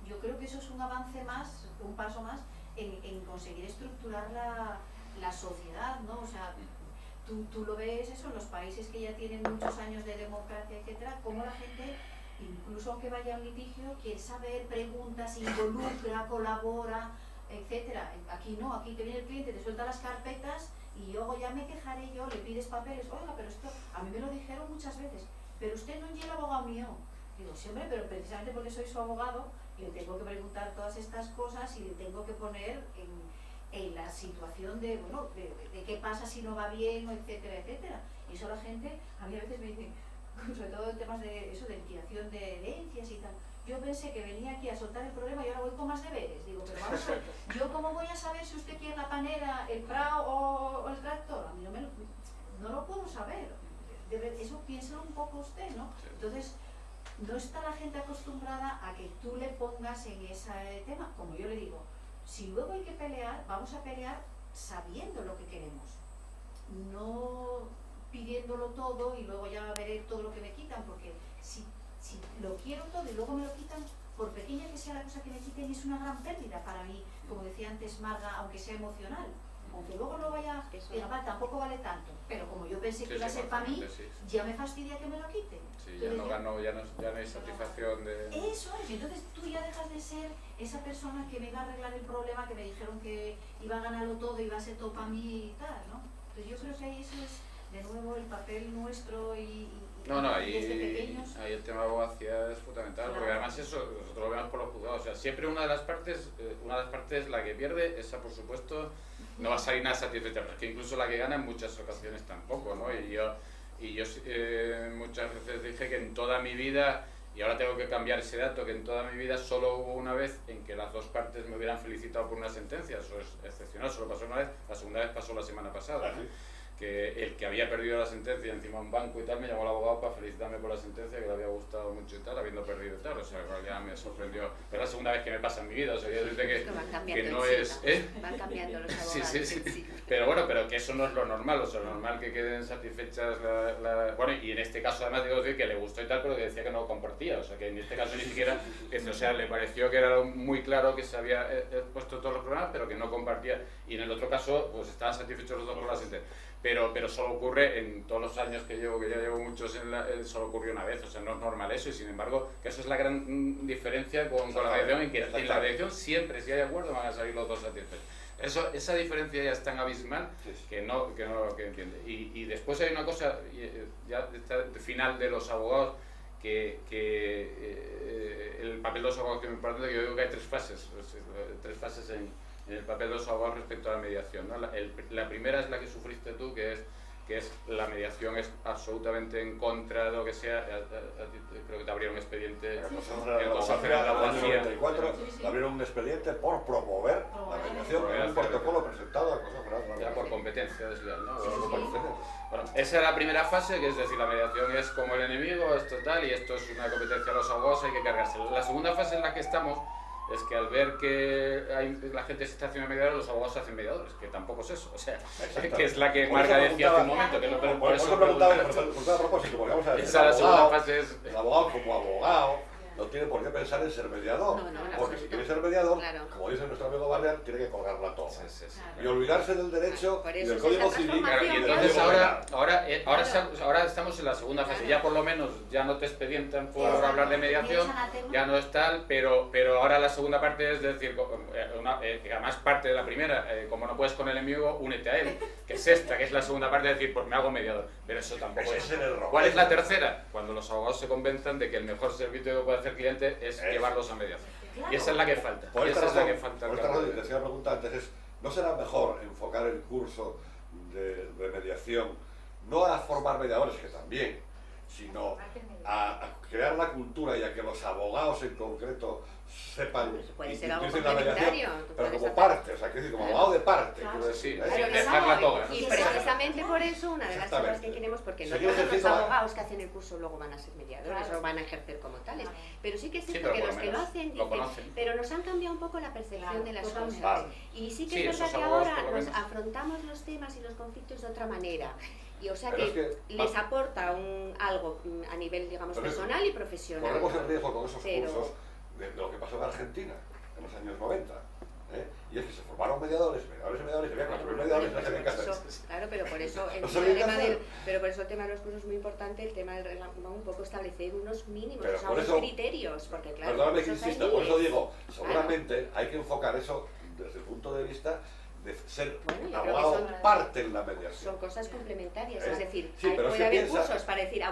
yo creo que eso es un avance más, un paso más en conseguir estructurar la sociedad, ¿no? O sea, tú lo ves eso en los países que ya tienen muchos años de democracia, etcétera, cómo la gente, incluso aunque vaya a un litigio, quiere saber, pregunta, se involucra, colabora, etcétera. Aquí no, aquí te viene el cliente, te suelta las carpetas y luego ya me quejaré yo, le pides papeles, oiga, pero esto, a mí me lo dijeron muchas veces, pero usted no es el abogado mío. Digo, sí, hombre, pero precisamente porque soy su abogado, le tengo que preguntar todas estas cosas y le tengo que poner en la situación de, bueno, de qué pasa si no va bien, etcétera, etcétera. Y eso la gente, a mí a veces me dicen, sobre todo en temas de eso, de liquidación de herencias y tal, yo pensé que venía aquí a soltar el problema y ahora voy con más deberes. Digo, pero vamos a ver, ¿yo cómo voy a saber si usted quiere la panera, el prao o el tractor? A mí no lo puedo saber. Eso piénselo un poco usted, ¿no? Entonces, no está la gente acostumbrada a que tú le pongas en ese tema. Como yo le digo, si luego hay que pelear, vamos a pelear sabiendo lo que queremos. No pidiéndolo todo y luego ya veré todo lo que me quitan, porque si lo quiero todo y luego me lo quitan, por pequeña que sea la cosa que me quiten, es una gran pérdida para mí, como decía antes Marga, aunque sea emocional. Aunque luego no vaya, diga, tampoco vale tanto, pero como yo pensé que iba a ser para mí, ya me fastidia que me lo quiten. Sí, ya no gano, ya no hay satisfacción de... Eso es, entonces tú ya dejas de ser esa persona que me iba a arreglar el problema, que me dijeron que iba a ganarlo todo, iba a ser todo para mí y tal, ¿no? Entonces yo creo que ahí eso es, de nuevo, el papel nuestro y desde pequeños. Ahí el tema de abogacía es fundamental, porque además eso nosotros lo vemos por los juzgados, o sea, siempre una de las partes, la que pierde, esa por supuesto no va a salir nada satisfecha, pero es que incluso la que gana en muchas ocasiones tampoco, ¿no? Y yo muchas veces dije que en toda mi vida, y ahora tengo que cambiar ese dato, que en toda mi vida solo hubo una vez en que las dos partes me hubieran felicitado por una sentencia. Eso es excepcional, solo pasó una vez, la segunda vez pasó la semana pasada, ¿no? Que el que había perdido la sentencia encima de un banco y tal, me llamó el abogado para felicitarme por la sentencia, que le había gustado mucho y tal, habiendo perdido y tal, o sea, ya me sorprendió. Pero es la segunda vez que me pasa en mi vida, o sea, yo desde que no es... Van cambiando los abogados. Sí. Pero bueno, pero que eso no es lo normal, o sea, lo normal que queden satisfechas Bueno, y en este caso además digo que le gustó y tal, pero que decía que no lo compartía, o sea, que en este caso ni siquiera, o sea, le pareció que era muy claro que se había puesto todos los problemas, pero que no compartía. Y en el otro caso, pues estaban satisfechos los dos por la sentencia. Pero solo ocurre en todos los años que llevo, que ya llevo muchos, solo ocurrió una vez, o sea, no es normal eso, y sin embargo, que eso es la gran diferencia con la mediación, en que en la mediación siempre, si hay acuerdo, van a salir los dos satisfechos. Esa diferencia ya es tan abismal que entiende. Y después hay una cosa, ya está final de los abogados, que el papel de los abogados que me parece que yo digo que hay tres fases en el papel de los abogados respecto a la mediación, ¿no? La primera es la que sufriste tú, que es la mediación es absolutamente en contra de lo que sea. Creo que te abrieron un expediente el Consejo General de la Abogacía 94, abrieron un expediente por promover la mediación en un protocolo presentado al Consejo General de la Abogacía. Ya por competencia desleal, ¿no? Bueno, esa es la primera fase, que es decir, la mediación es como el enemigo, esto tal, y esto es una competencia de los abogados, hay que cargarse. La segunda fase en la que estamos es que al ver que la gente se está haciendo mediadores, los abogados se hacen mediadores, que tampoco es eso, o sea, que es la que Marga decía hace un momento, que no, pero por eso preguntaba a propósito, porque vamos a ver, esa la segunda fase es... el abogado como abogado no tiene por qué pensar en ser mediador, porque si quiere ser mediador, como dice nuestro amigo Barrial, tiene que colgarla toda y olvidarse del derecho y del Código Civil. Y entonces ahora estamos en la segunda fase, ya por lo menos ya no te expedientan por hablar de mediación, ya no es tal, pero ahora la segunda parte es decir, que además parte de la primera, como no puedes con el enemigo, únete a él, que es esta, que es la segunda parte, de decir, pues me hago mediador, pero eso tampoco es. ¿Cuál es la tercera? Cuando los abogados se convenzan de que el mejor servicio que puede hacer el cliente es llevarlos a mediación. Y esa es la que falta. Por esta razón, te hacía la pregunta antes, ¿no será mejor enfocar el curso de mediación no a formar mediadores, que también, sino a crear la cultura y a que los abogados en concreto sepan puede y ser algo utilicen la mediación, pero como hacer... parte, o sea, que decir, como abogado de parte, claro, quiero decir, dejarla toda. Y precisamente por eso, una de las cosas que queremos, porque no todos los abogados que hacen el curso luego van a ser mediadores o van a ejercer como tales, pero sí que es cierto que los que lo hacen dicen, pero nos han cambiado un poco la percepción de las cosas. Y sí que es verdad que ahora nos afrontamos los temas y los conflictos de otra manera. Y o sea que les aporta algo a nivel, digamos, personal y profesional. Corremos el riesgo con esos cursos de lo que pasó en Argentina en los años 90, y es que se formaron mediadores, y había 4.000 mediadores y no sabían qué hacer. Claro, pero por eso el No sabían qué hacer. pero por eso el tema de los cursos es muy importante, el tema del reglamento, un poco establecer unos mínimos, Pero o sea, por unos eso- criterios, porque claro, Perdóname que cursos hay insista, por eso miles. digo, seguramente hay que enfocar eso desde el punto de vista de ser Bueno, yo creo que abogado son- parte en la mediación. Son cosas complementarias, ¿Eh? es decir, Sí, pero es puede que haber piensa- cursos para decir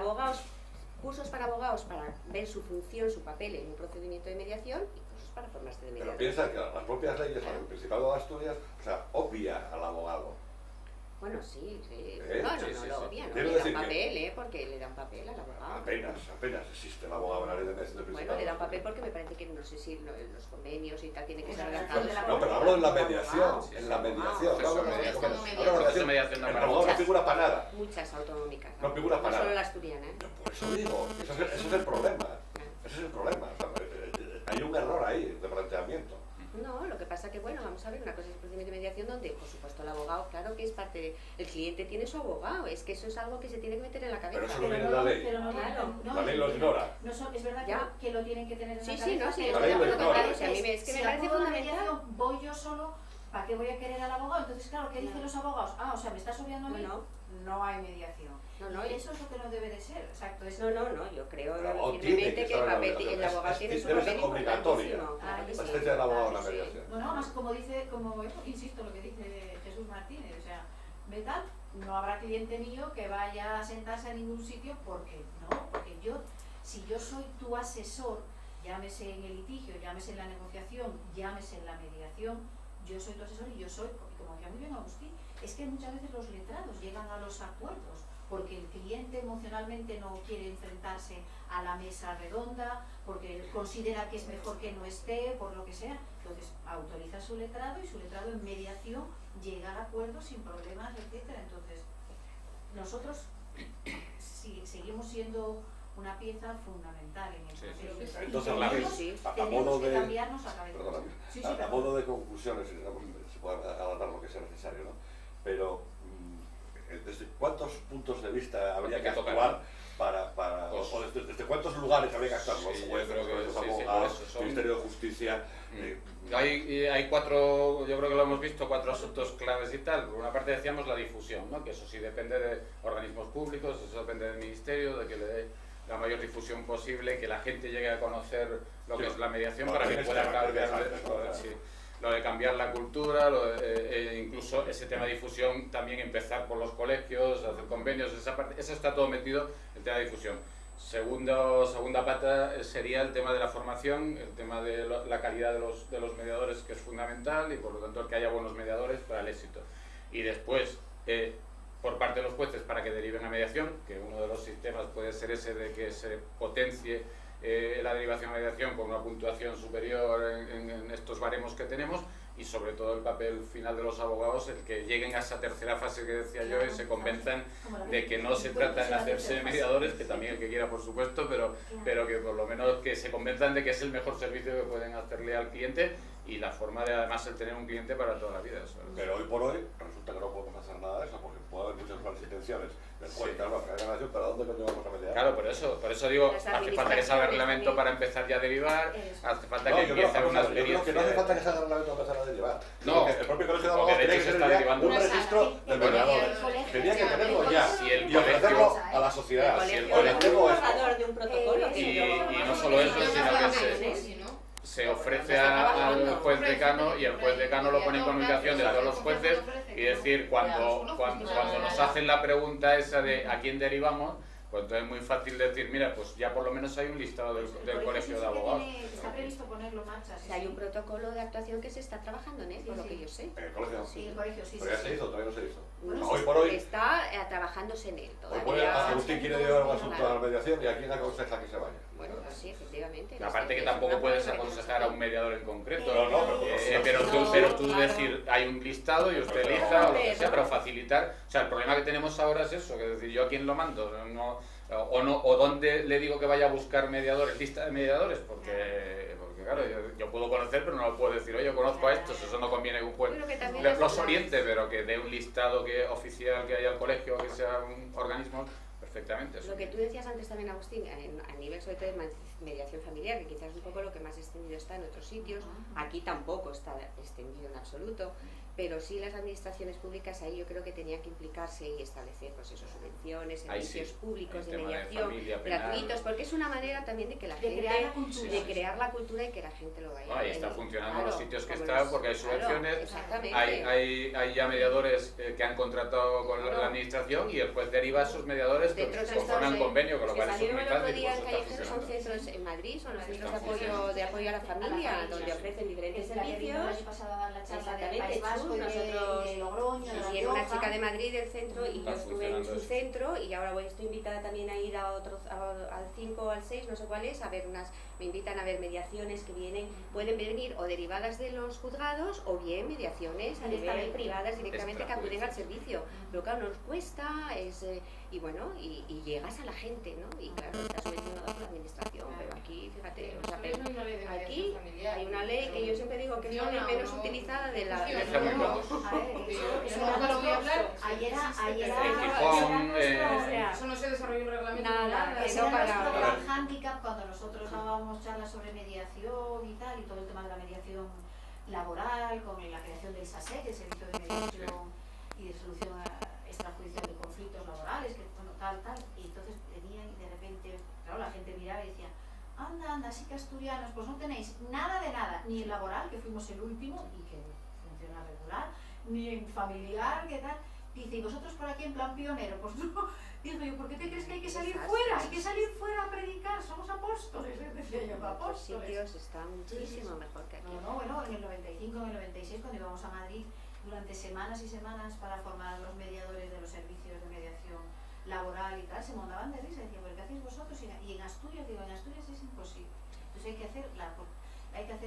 cursos para abogados para ver su función, su papel en un procedimiento de mediación y cursos para formarse de Pero mediador. piensa que las propias leyes, el Principado de Asturias, o sea, obvia al abogado. Bueno, sí. ¿Eh? No, Sí, no sí, lo sí. obvia, no Quiero le dan decir que- papel, porque le dan papel al abogado. Apenas existe el abogado en la ley de mediación del Bueno, Principado. le dan papel porque me parece que no sé si los convenios y tal tienen que estar Bueno, adaptados. No, pero hablo en la mediación, Abogados, en la mediación. abogados. Hablo en la Proceso mediación. de Hablo en la mediación. Proceso de mediación no El para abogado no muchas. figura para nada. Muchas autonómicas. No figura para No solo nada. la asturiana, ¿eh? Por eso digo, eso es el problema. Ese es el problema. O sea, hay un error ahí de planteamiento. No, lo que pasa que, bueno, vamos a ver, una cosa es el procedimiento de mediación donde, por supuesto, el abogado, claro que es parte de... El cliente tiene su abogado, es que eso es algo que se tiene que meter en la cabeza. Pero eso no viene en la ley. Pero no, Claro. La ley lo ignora. No, es verdad Ya. que lo tienen que tener en Sí, la sí, cabeza. no, sí, pero La ley lo estoy de acuerdo ignora. contigo, si a mí me si parece acudo a la fundamental. mediación, voy yo solo, ¿para qué voy a querer al abogado? Entonces, claro, ¿qué dicen los abogados? Ah, o sea, ¿me estás obviando a mí? No, No hay mediación. no, Y eso es lo que no debe de ser, exacto. Es, no, yo creo El abogado tiene firmemente que que el estar en la papel, mediación. el abogado tiene su Debe ser papel obligatoria. importantísimo, claro que La sí. asistencia del abogado en la Sí, sí. mediación. no, más como dice, insisto, lo que dice Jesús Martínez, o sea, ve tal, no habrá cliente mío que vaya a sentarse a ningún sitio porque no, porque si yo soy tu asesor, llámese en el litigio, llámese en la negociación, llámese en la mediación, yo soy tu asesor y yo soy, como decía muy bien Agustín, es que muchas veces los letrados llegan a los acuerdos porque el cliente emocionalmente no quiere enfrentarse a la mesa redonda, porque él considera que es mejor que no esté, por lo que sea. Entonces autoriza a su letrado y su letrado en mediación llega a acuerdos sin problemas, etcétera. Entonces nosotros seguimos siendo una pieza fundamental en el Sí, sí, proceso. sí. Y Entonces, tenemos- sí. a tenemos modo que de... cambiarnos la cabeza. Perdóname. Sí, sí, A perdón. modo de conclusiones, se puede alargar lo que sea necesario, ¿no? Pero, ¿desde cuántos puntos de vista habría Hay que que tocar, actuar para Pues- o desde cuántos lugares habría que actuar? Sí, Los yo jueces, creo que los sí, sí, por abogados, eso son- Ministerio de Justicia... Hay cuatro, yo creo que lo hemos visto, cuatro asuntos claves y tal. Por una parte decíamos la difusión, ¿no? Que eso sí depende de organismos públicos, eso depende del ministerio, de que le dé la mayor difusión posible, que la gente llegue a conocer lo que Sí. es la mediación Bueno, para que también pueda está cambiar, interesante, sí, lo de cambiar la cultura, incluso ese tema de difusión, también empezar por los colegios, hacer convenios, esa parte, eso está todo metido, el tema de difusión. Segunda pata sería el tema de la formación, el tema de la calidad de los mediadores, que es fundamental, y por lo tanto el que haya buenos mediadores para el éxito. Y después, por parte de los jueces, para que deriven a mediación, que uno de los sistemas puede ser ese de que se potencie la derivación a mediación con una puntuación superior en estos baremos que tenemos, y sobre todo el papel final de los abogados, el que lleguen a esa tercera fase que decía yo y se convenzan de que no se trata de hacerse mediadores, que también el que quiera por supuesto, pero que por lo menos que se convenzan de que es el mejor servicio que pueden hacerle al cliente y la forma de además el tener un cliente para toda la vida. Pero hoy por hoy resulta que no podemos hacer nada de eso, porque puede haber muchas malas intenciones del juez y tal, para la mediación, pero ¿a dónde coño vamos a mediar? Claro, por eso digo, Las hace falta que salga el reglamento administraciones para empezar ya a derivar, Eso. hace falta No, que yo creo, empiece vamos una a ver, yo creo que no hace experiencia. falta que salga el reglamento para empezar a derivar. No, Porque el propio colegio de porque abogados de tiene hecho que se tener está ya derivando un una- registro de mediadores. Tenía que tenerlo ya Si el y ofrecerlo colegio- a la sociedad. El si el colegio colegio es un es- borrador de un protocolo. Y no solo eso, sino que se ofrece al juez decano y el juez decano lo pone en comunicación de todos los jueces y decir, cuando nos hacen la pregunta esa de a quién derivamos, pues entonces es muy fácil decir, mira, pues ya por lo menos hay un listado del colegio de abogados. Está previsto ponerlo en marcha. O sea, hay un protocolo de actuación que se está trabajando en él, por Sí, lo sí. que yo sé. En el colegio. Sí, el colegio, sí, Pero ya sí, se sí. hizo, todavía no se hizo. Bueno, Hoy por hoy, Está trabajándose en él hoy por hoy todavía. Agustín quiere llevar un asunto a la mediación y a quién aconseja que se vaya. Bueno, pues sí, efectivamente. Aparte que tampoco puedes aconsejar a un mediador en concreto, No, no, pero tú decir, hay un listado y usted elija, o lo que sea, pero facilitar. O sea, el problema que tenemos ahora es eso, que es decir, ¿yo a quién lo mando? O dónde le digo que vaya a buscar mediadores, lista de mediadores, porque claro, yo puedo conocer, pero no lo puedo decir, oye, yo conozco a estos, eso no conviene que un juez Creo que también los oriente, pero que dé un listado oficial que haya al colegio, que sea un organismo, perfecto. perfectamente. Lo que tú decías antes también, Agustín, a nivel sobre todo de mediación familiar, que quizás es un poco lo que más extendido está en otros sitios, aquí tampoco está extendido en absoluto, pero sí las administraciones públicas ahí yo creo que tenían que implicarse y establecer pues esos subvenciones, servicios públicos de mediación gratuitos, porque es una manera también de que la gente crear la cultura y que la gente lo vaya. Y está funcionando en los sitios que como está porque hay subvenciones, hay ya mediadores que han contratado con la administración y después deriva a sus mediadores conforme al convenio, con lo cual eso es muy fácil. Son centros en Madrid, son los centros de apoyo a la familia, donde ofrecen diferentes servicios. Exactamente, nosotros hicieron una chica de Madrid del centro y yo estuve en su centro y ahora estoy invitada también a ir a otro, al 5 o al 6, no sé cuál es, a ver me invitan a ver mediaciones que pueden venir o derivadas de los juzgados o bien mediaciones a nivel privadas directamente que acuden al servicio. Pero claro, nos cuesta, y bueno, y llegas a la gente, ¿no? Y claro, está subvencionado por la administración, pero aquí, fíjate, o sea, aquí hay una ley que yo siempre digo que es la ley menos utilizada de la... Eso no se desarrolló un reglamento. Nada, que no para el handicap cuando nosotros dábamos charlas sobre mediación y tal, y todo el tema de la mediación laboral, con la creación del SASE, el Servicio de Mediación y de Solución Extrajudicial de Conflictos Laborales, que bueno, tal, y entonces venían y de repente, claro, la gente miraba y decía, anda, sí que asturianos, pues no tenéis nada de nada, ni en laboral, que fuimos el último y que funciona regular, ni en familiar, que tal. Dice, ¿y vosotros por aquí en plan pionero? Pues no. Digo yo, ¿por qué te crees que hay que salir fuera? Hay que salir fuera a predicar, somos apóstoles, decía yo, apóstoles. Los sitios están muchísimo mejor que aquí. No, bueno, en el 95, en el 96, cuando íbamos a Madrid durante semanas y semanas para formar a los mediadores de los servicios de mediación laboral y tal, se montaban de risa, decían, ¿pero qué hacéis vosotros? Y en Asturias, digo, en Asturias es imposible. Entonces hay que hacer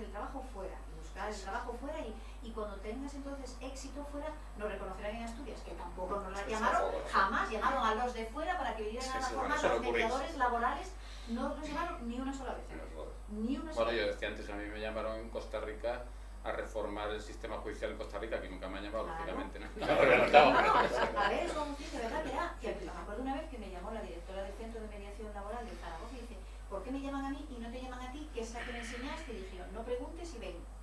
el trabajo fuera, buscar el trabajo fuera y cuando tengas entonces éxito fuera, nos reconocerán en Asturias, que tampoco nos la llamaron, jamás llamaron a los de fuera para que vinieran a formar los mediadores laborales, no los llamaron ni una sola vez. Ni una sola Bueno, yo vez. decía antes, a mí me llamaron en Costa Rica a reformar el sistema judicial en Costa Rica, que nunca me han llamado, lógicamente, ¿no? A ver, eso de verdad que me acuerdo una vez que me llamó la directora del Centro de Mediación Laboral de Zaragoza y dice, ¿por qué me llaman a mí y no te llaman a ti, que es la que me enseñaste? Y dije yo, no preguntes y ven.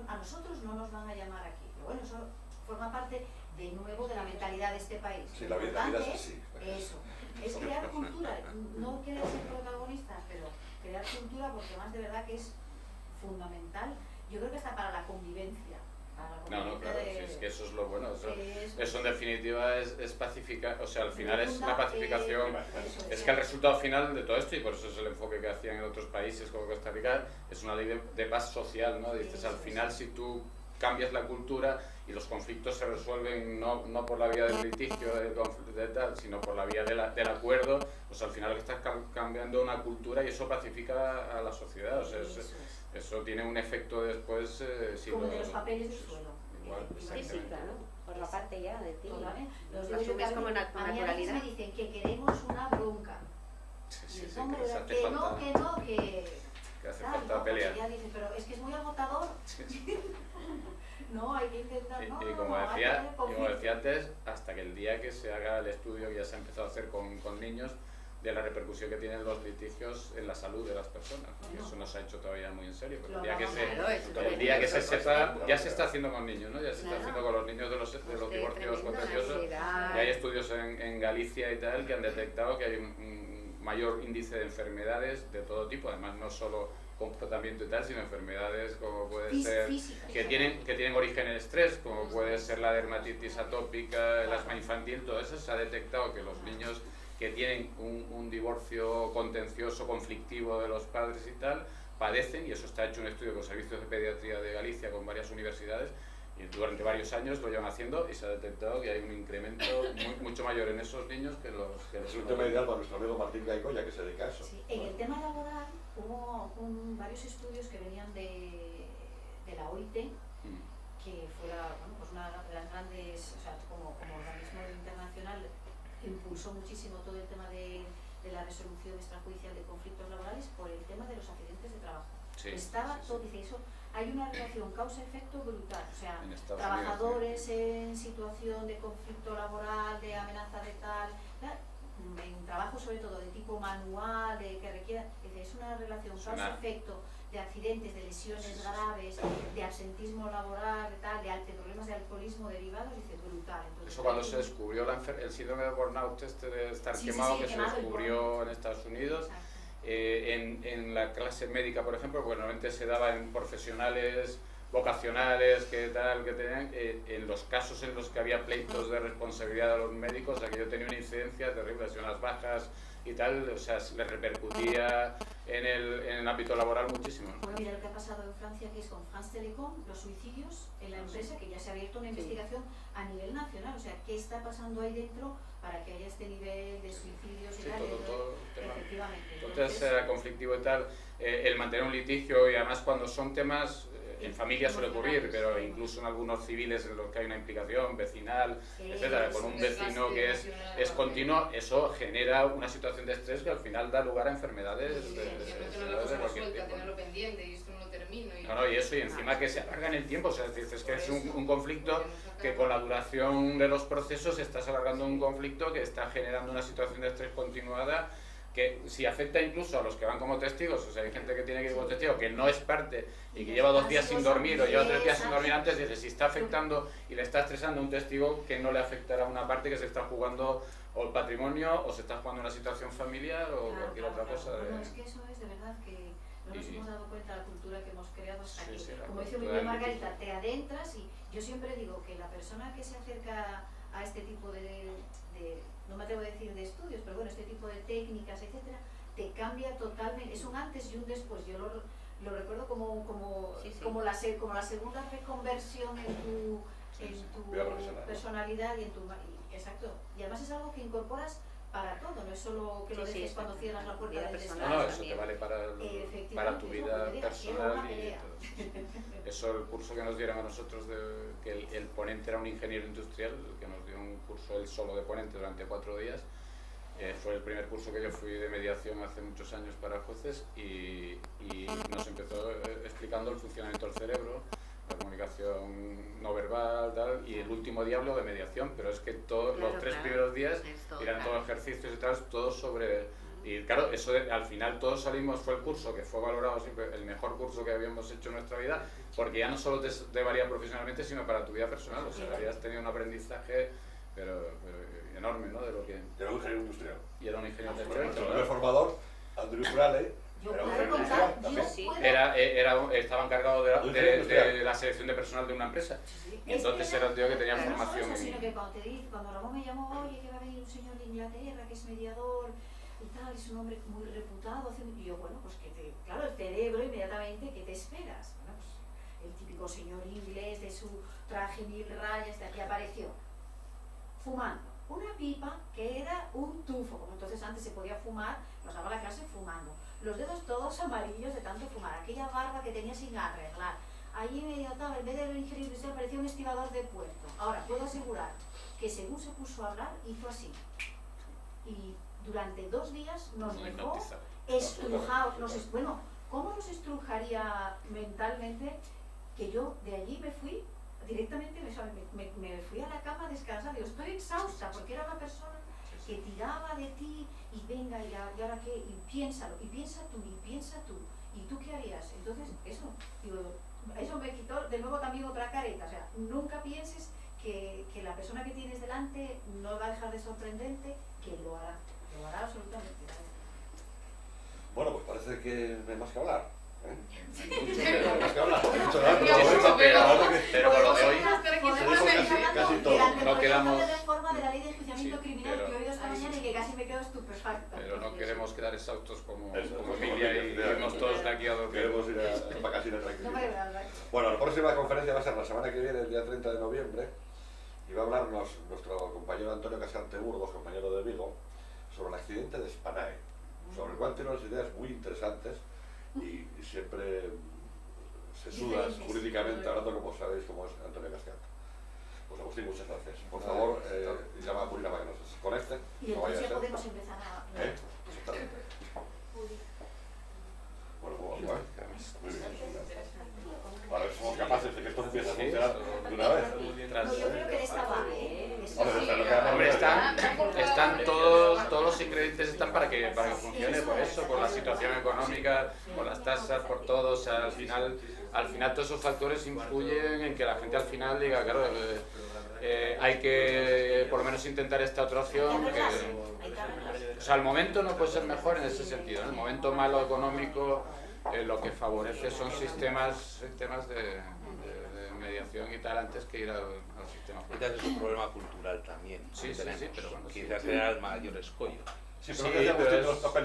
A nosotros no nos van a llamar aquí. Pero bueno, eso forma parte de nuevo de la mentalidad de este país. Sí, la vida es así. Eso, es crear cultura, no querer ser protagonistas, pero crear cultura porque más de verdad que es fundamental, yo creo que está para la convivencia. No, claro, sí, es que eso es lo bueno. Eso en definitiva es pacificar, o sea, al final es la pacificación. Es que el resultado final de todo esto, y por eso es el enfoque que hacían en otros países como Costa Rica, es una ley de paz social, ¿no? Dices, al final, si tú cambias la cultura y los conflictos se resuelven no por la vía del litigio, de tal, sino por la vía del acuerdo, pues al final estás cambiando una cultura y eso pacifica a la sociedad. O sea, eso tiene un efecto después... como de los papeles del suelo. Igual, Física, ¿no? Por la parte ya de ti. Los Lo asumes como a mí a veces naturalidad. me dicen que queremos una bronca. Sí, Y el que hombre, les hace que falta, no, que hace tal, falta ¿no? pelear. Porque ya dice, pero es que es muy agotador. No, hay que intentar, Y no, como hay que tener conflicto. decía antes, hasta que el día que se haga el estudio que ya se ha empezado a hacer con niños, de la repercusión que tienen los litigios en la salud de las personas. Y eso no se ha hecho todavía muy en serio, pero el día que se sepa, ya se está haciendo con niños, ¿no? Ya se está haciendo con los niños de los divorcios contenciosos. Ya hay estudios en Galicia y tal que han detectado que hay un mayor índice de enfermedades de todo tipo, además no solo comportamiento y tal, sino enfermedades como puede ser que tienen origen en estrés, como puede ser la dermatitis atópica, el asma infantil, todo eso se ha detectado que los niños que tienen un divorcio contencioso, conflictivo de los padres y tal, padecen, y eso está hecho un estudio con servicios de pediatría de Galicia con varias universidades, y durante varios años lo llevan haciendo y se ha detectado que hay un incremento mucho mayor en esos niños que los... Es un tema ideal para nuestro amigo Martín Gaico, ya que se dedica a eso. Sí, en el tema laboral hubo varios estudios que venían de la OIT, que fue una de las grandes, o sea, como organismo internacional, impulsó muchísimo todo el tema de la resolución extrajudicial de conflictos laborales por el tema de los accidentes de trabajo. Todo, dice eso, hay una relación causa-efecto brutal, o sea, trabajadores en situación de conflicto laboral, de amenaza de tal, en trabajo sobre todo de tipo manual, que requiera, es una relación causa-efecto de accidentes, de lesiones graves, de absentismo laboral, de problemas de alcoholismo derivados, dice brutal. Entonces, eso cuando se descubrió el síndrome de burnout, de estar quemado, que se descubrió en Estados Unidos, en la clase médica, por ejemplo, porque normalmente se daba en profesionales vocacionales que tenían, en los casos en los que había pleitos de responsabilidad de los médicos, aquello tenía una incidencia terrible, así unas bajas y tal, o sea, le repercutía en el ámbito laboral muchísimo. Bueno, mira lo que ha pasado en Francia, que es con France Telecom, los suicidios en la empresa, que ya se ha abierto una investigación a nivel nacional, o sea, ¿qué está pasando ahí dentro para que haya este nivel de suicidios y tal? Todo efectivamente. Entonces era conflictivo y tal, el mantener un litigio, y además cuando son temas, en familia suele ocurrir, pero incluso en algunos civiles en los que hay una implicación vecinal, etcétera, con un vecino que es continuo, eso genera una situación de estrés que al final da lugar a enfermedades de cualquier tipo. Tenerlo pendiente y esto no lo termino. Y eso, y encima que se alarga en el tiempo, o sea, dices que es un conflicto que con la duración de los procesos estás alargando un conflicto que está generando una situación de estrés continuada, que si afecta incluso a los que van como testigos, o sea, hay gente que tiene que ir como testigo, que no es parte y que lleva 2 días sin dormir o lleva 3 días sin dormir antes, dice, si está afectando y le está estresando a un testigo, que no le afectará a una parte que se está jugando o el patrimonio, o se está jugando una situación familiar o cualquier otra cosa. No, es que eso es de verdad que no nos hemos dado cuenta de la cultura que hemos creado hasta aquí. Como dice muy bien Margarita, te adentras, y yo siempre digo que la persona que se acerca a este tipo de no me atrevo a decir de estudios, pero bueno, este tipo de técnicas, etcétera, te cambia totalmente, es un antes y un después. Yo lo recuerdo como la segunda reconversión en tu personalidad y en tu... Exacto, y además es algo que incorporas para todo, no es solo que lo dejes cuando cierras la puerta del despacho. No, eso te vale para tu vida personal y todo. Eso, el curso que nos dieron a nosotros, que el ponente era un ingeniero industrial, que nos dio un curso él solo de ponente durante 4 días, fue el primer curso que yo fui de mediación hace muchos años para jueces, y nos empezó explicando el funcionamiento del cerebro, la comunicación no verbal, tal, y el último día habló de mediación, pero es que todos los 3 primeros días eran todos ejercicios y tal, todos sobre... Y claro, eso al final todos salimos, fue el curso que fue valorado siempre el mejor curso que habíamos hecho en nuestra vida, porque ya no solo te valía profesionalmente, sino para tu vida personal, o sea, habías tenido un aprendizaje pero enorme, ¿no? De lo que... Era un ingeniero industrial. Y era un ingeniero industrial. El primer formador, Andrew Fraley, estaba encargado de la selección de personal de una empresa. Entonces era un tío que tenía formación. No sino que cuando Ramón me llamó, oye, que va a venir un señor de Inglaterra que es mediador y tal, es un hombre muy reputado, y yo, bueno, pues claro, el cerebro inmediatamente, ¿qué te esperas? Bueno, pues el típico señor inglés de su traje 1000 rayas, de aquí apareció fumando una pipa que era un tufo, como entonces antes se podía fumar, nos daba la clase fumando, los dedos todos amarillos de tanto fumar, aquella barba que tenía sin arreglar, allí medio tal, en vez de ingeniero industrial parecía un estibador de puerto. Ahora, puedo asegurar que según se puso a hablar, hizo así, y durante 2 días nos dejó estrujados, bueno, ¿cómo nos estrujaría mentalmente? Que yo de allí me fui directamente, me fui a la cama a descansar, digo, estoy exhausta, porque era una persona que tiraba de ti, y venga, y ahora qué, y piénsalo, y piensa tú, y tú qué harías. Entonces, eso me quitó de nuevo también otra careta, o sea, nunca pienses que la persona que tienes delante no va a dejar de sorprenderte, que lo hará absolutamente. Bueno, pues parece que no hay más que hablar. Pero con lo de hoy casi todo. No quedamos... de reforma de la ley de enjuiciamiento criminal que he oído esta mañana y que casi me quedo estupefacta. Pero no queremos quedar exhaustos como Emilia y irnos todos de aquí a dormir. Queremos ir a vacaciones tranquilos. Bueno, la próxima conferencia va a ser la semana que viene, el día 30 de noviembre, y va a hablarnos nuestro compañero Antonio Cascante Burgos, compañero de Vigo, sobre el accidente de Spanae, sobre el cual tiene unas ideas muy interesantes y siempre se suda jurídicamente hablando, como sabéis, como es Antonio Cascante. Pues Agustín, muchas gracias. Por favor, llama a Purina para que nos conecte. Y entonces ya podemos empezar a... Exactamente. Bueno, muy bien. Para ver si somos capaces de que esto empiece a funcionar de una vez. No, yo creo que de esta va, Hombre, están todos los que funcione por eso, por la situación económica, por las tasas, por todo. O sea, al final todos esos factores influyen en que la gente al final diga, claro, hay que por lo menos intentar esta otra opción. O sea, el momento no puede ser mejor en ese sentido, ¿no? El momento malo económico lo que favorece son sistemas de mediación y tal antes que ir al sistema. Quizás es un problema cultural también. Sí, pero bueno, quizás era el mayor escollo. Sí, pero que decíamos, los papeles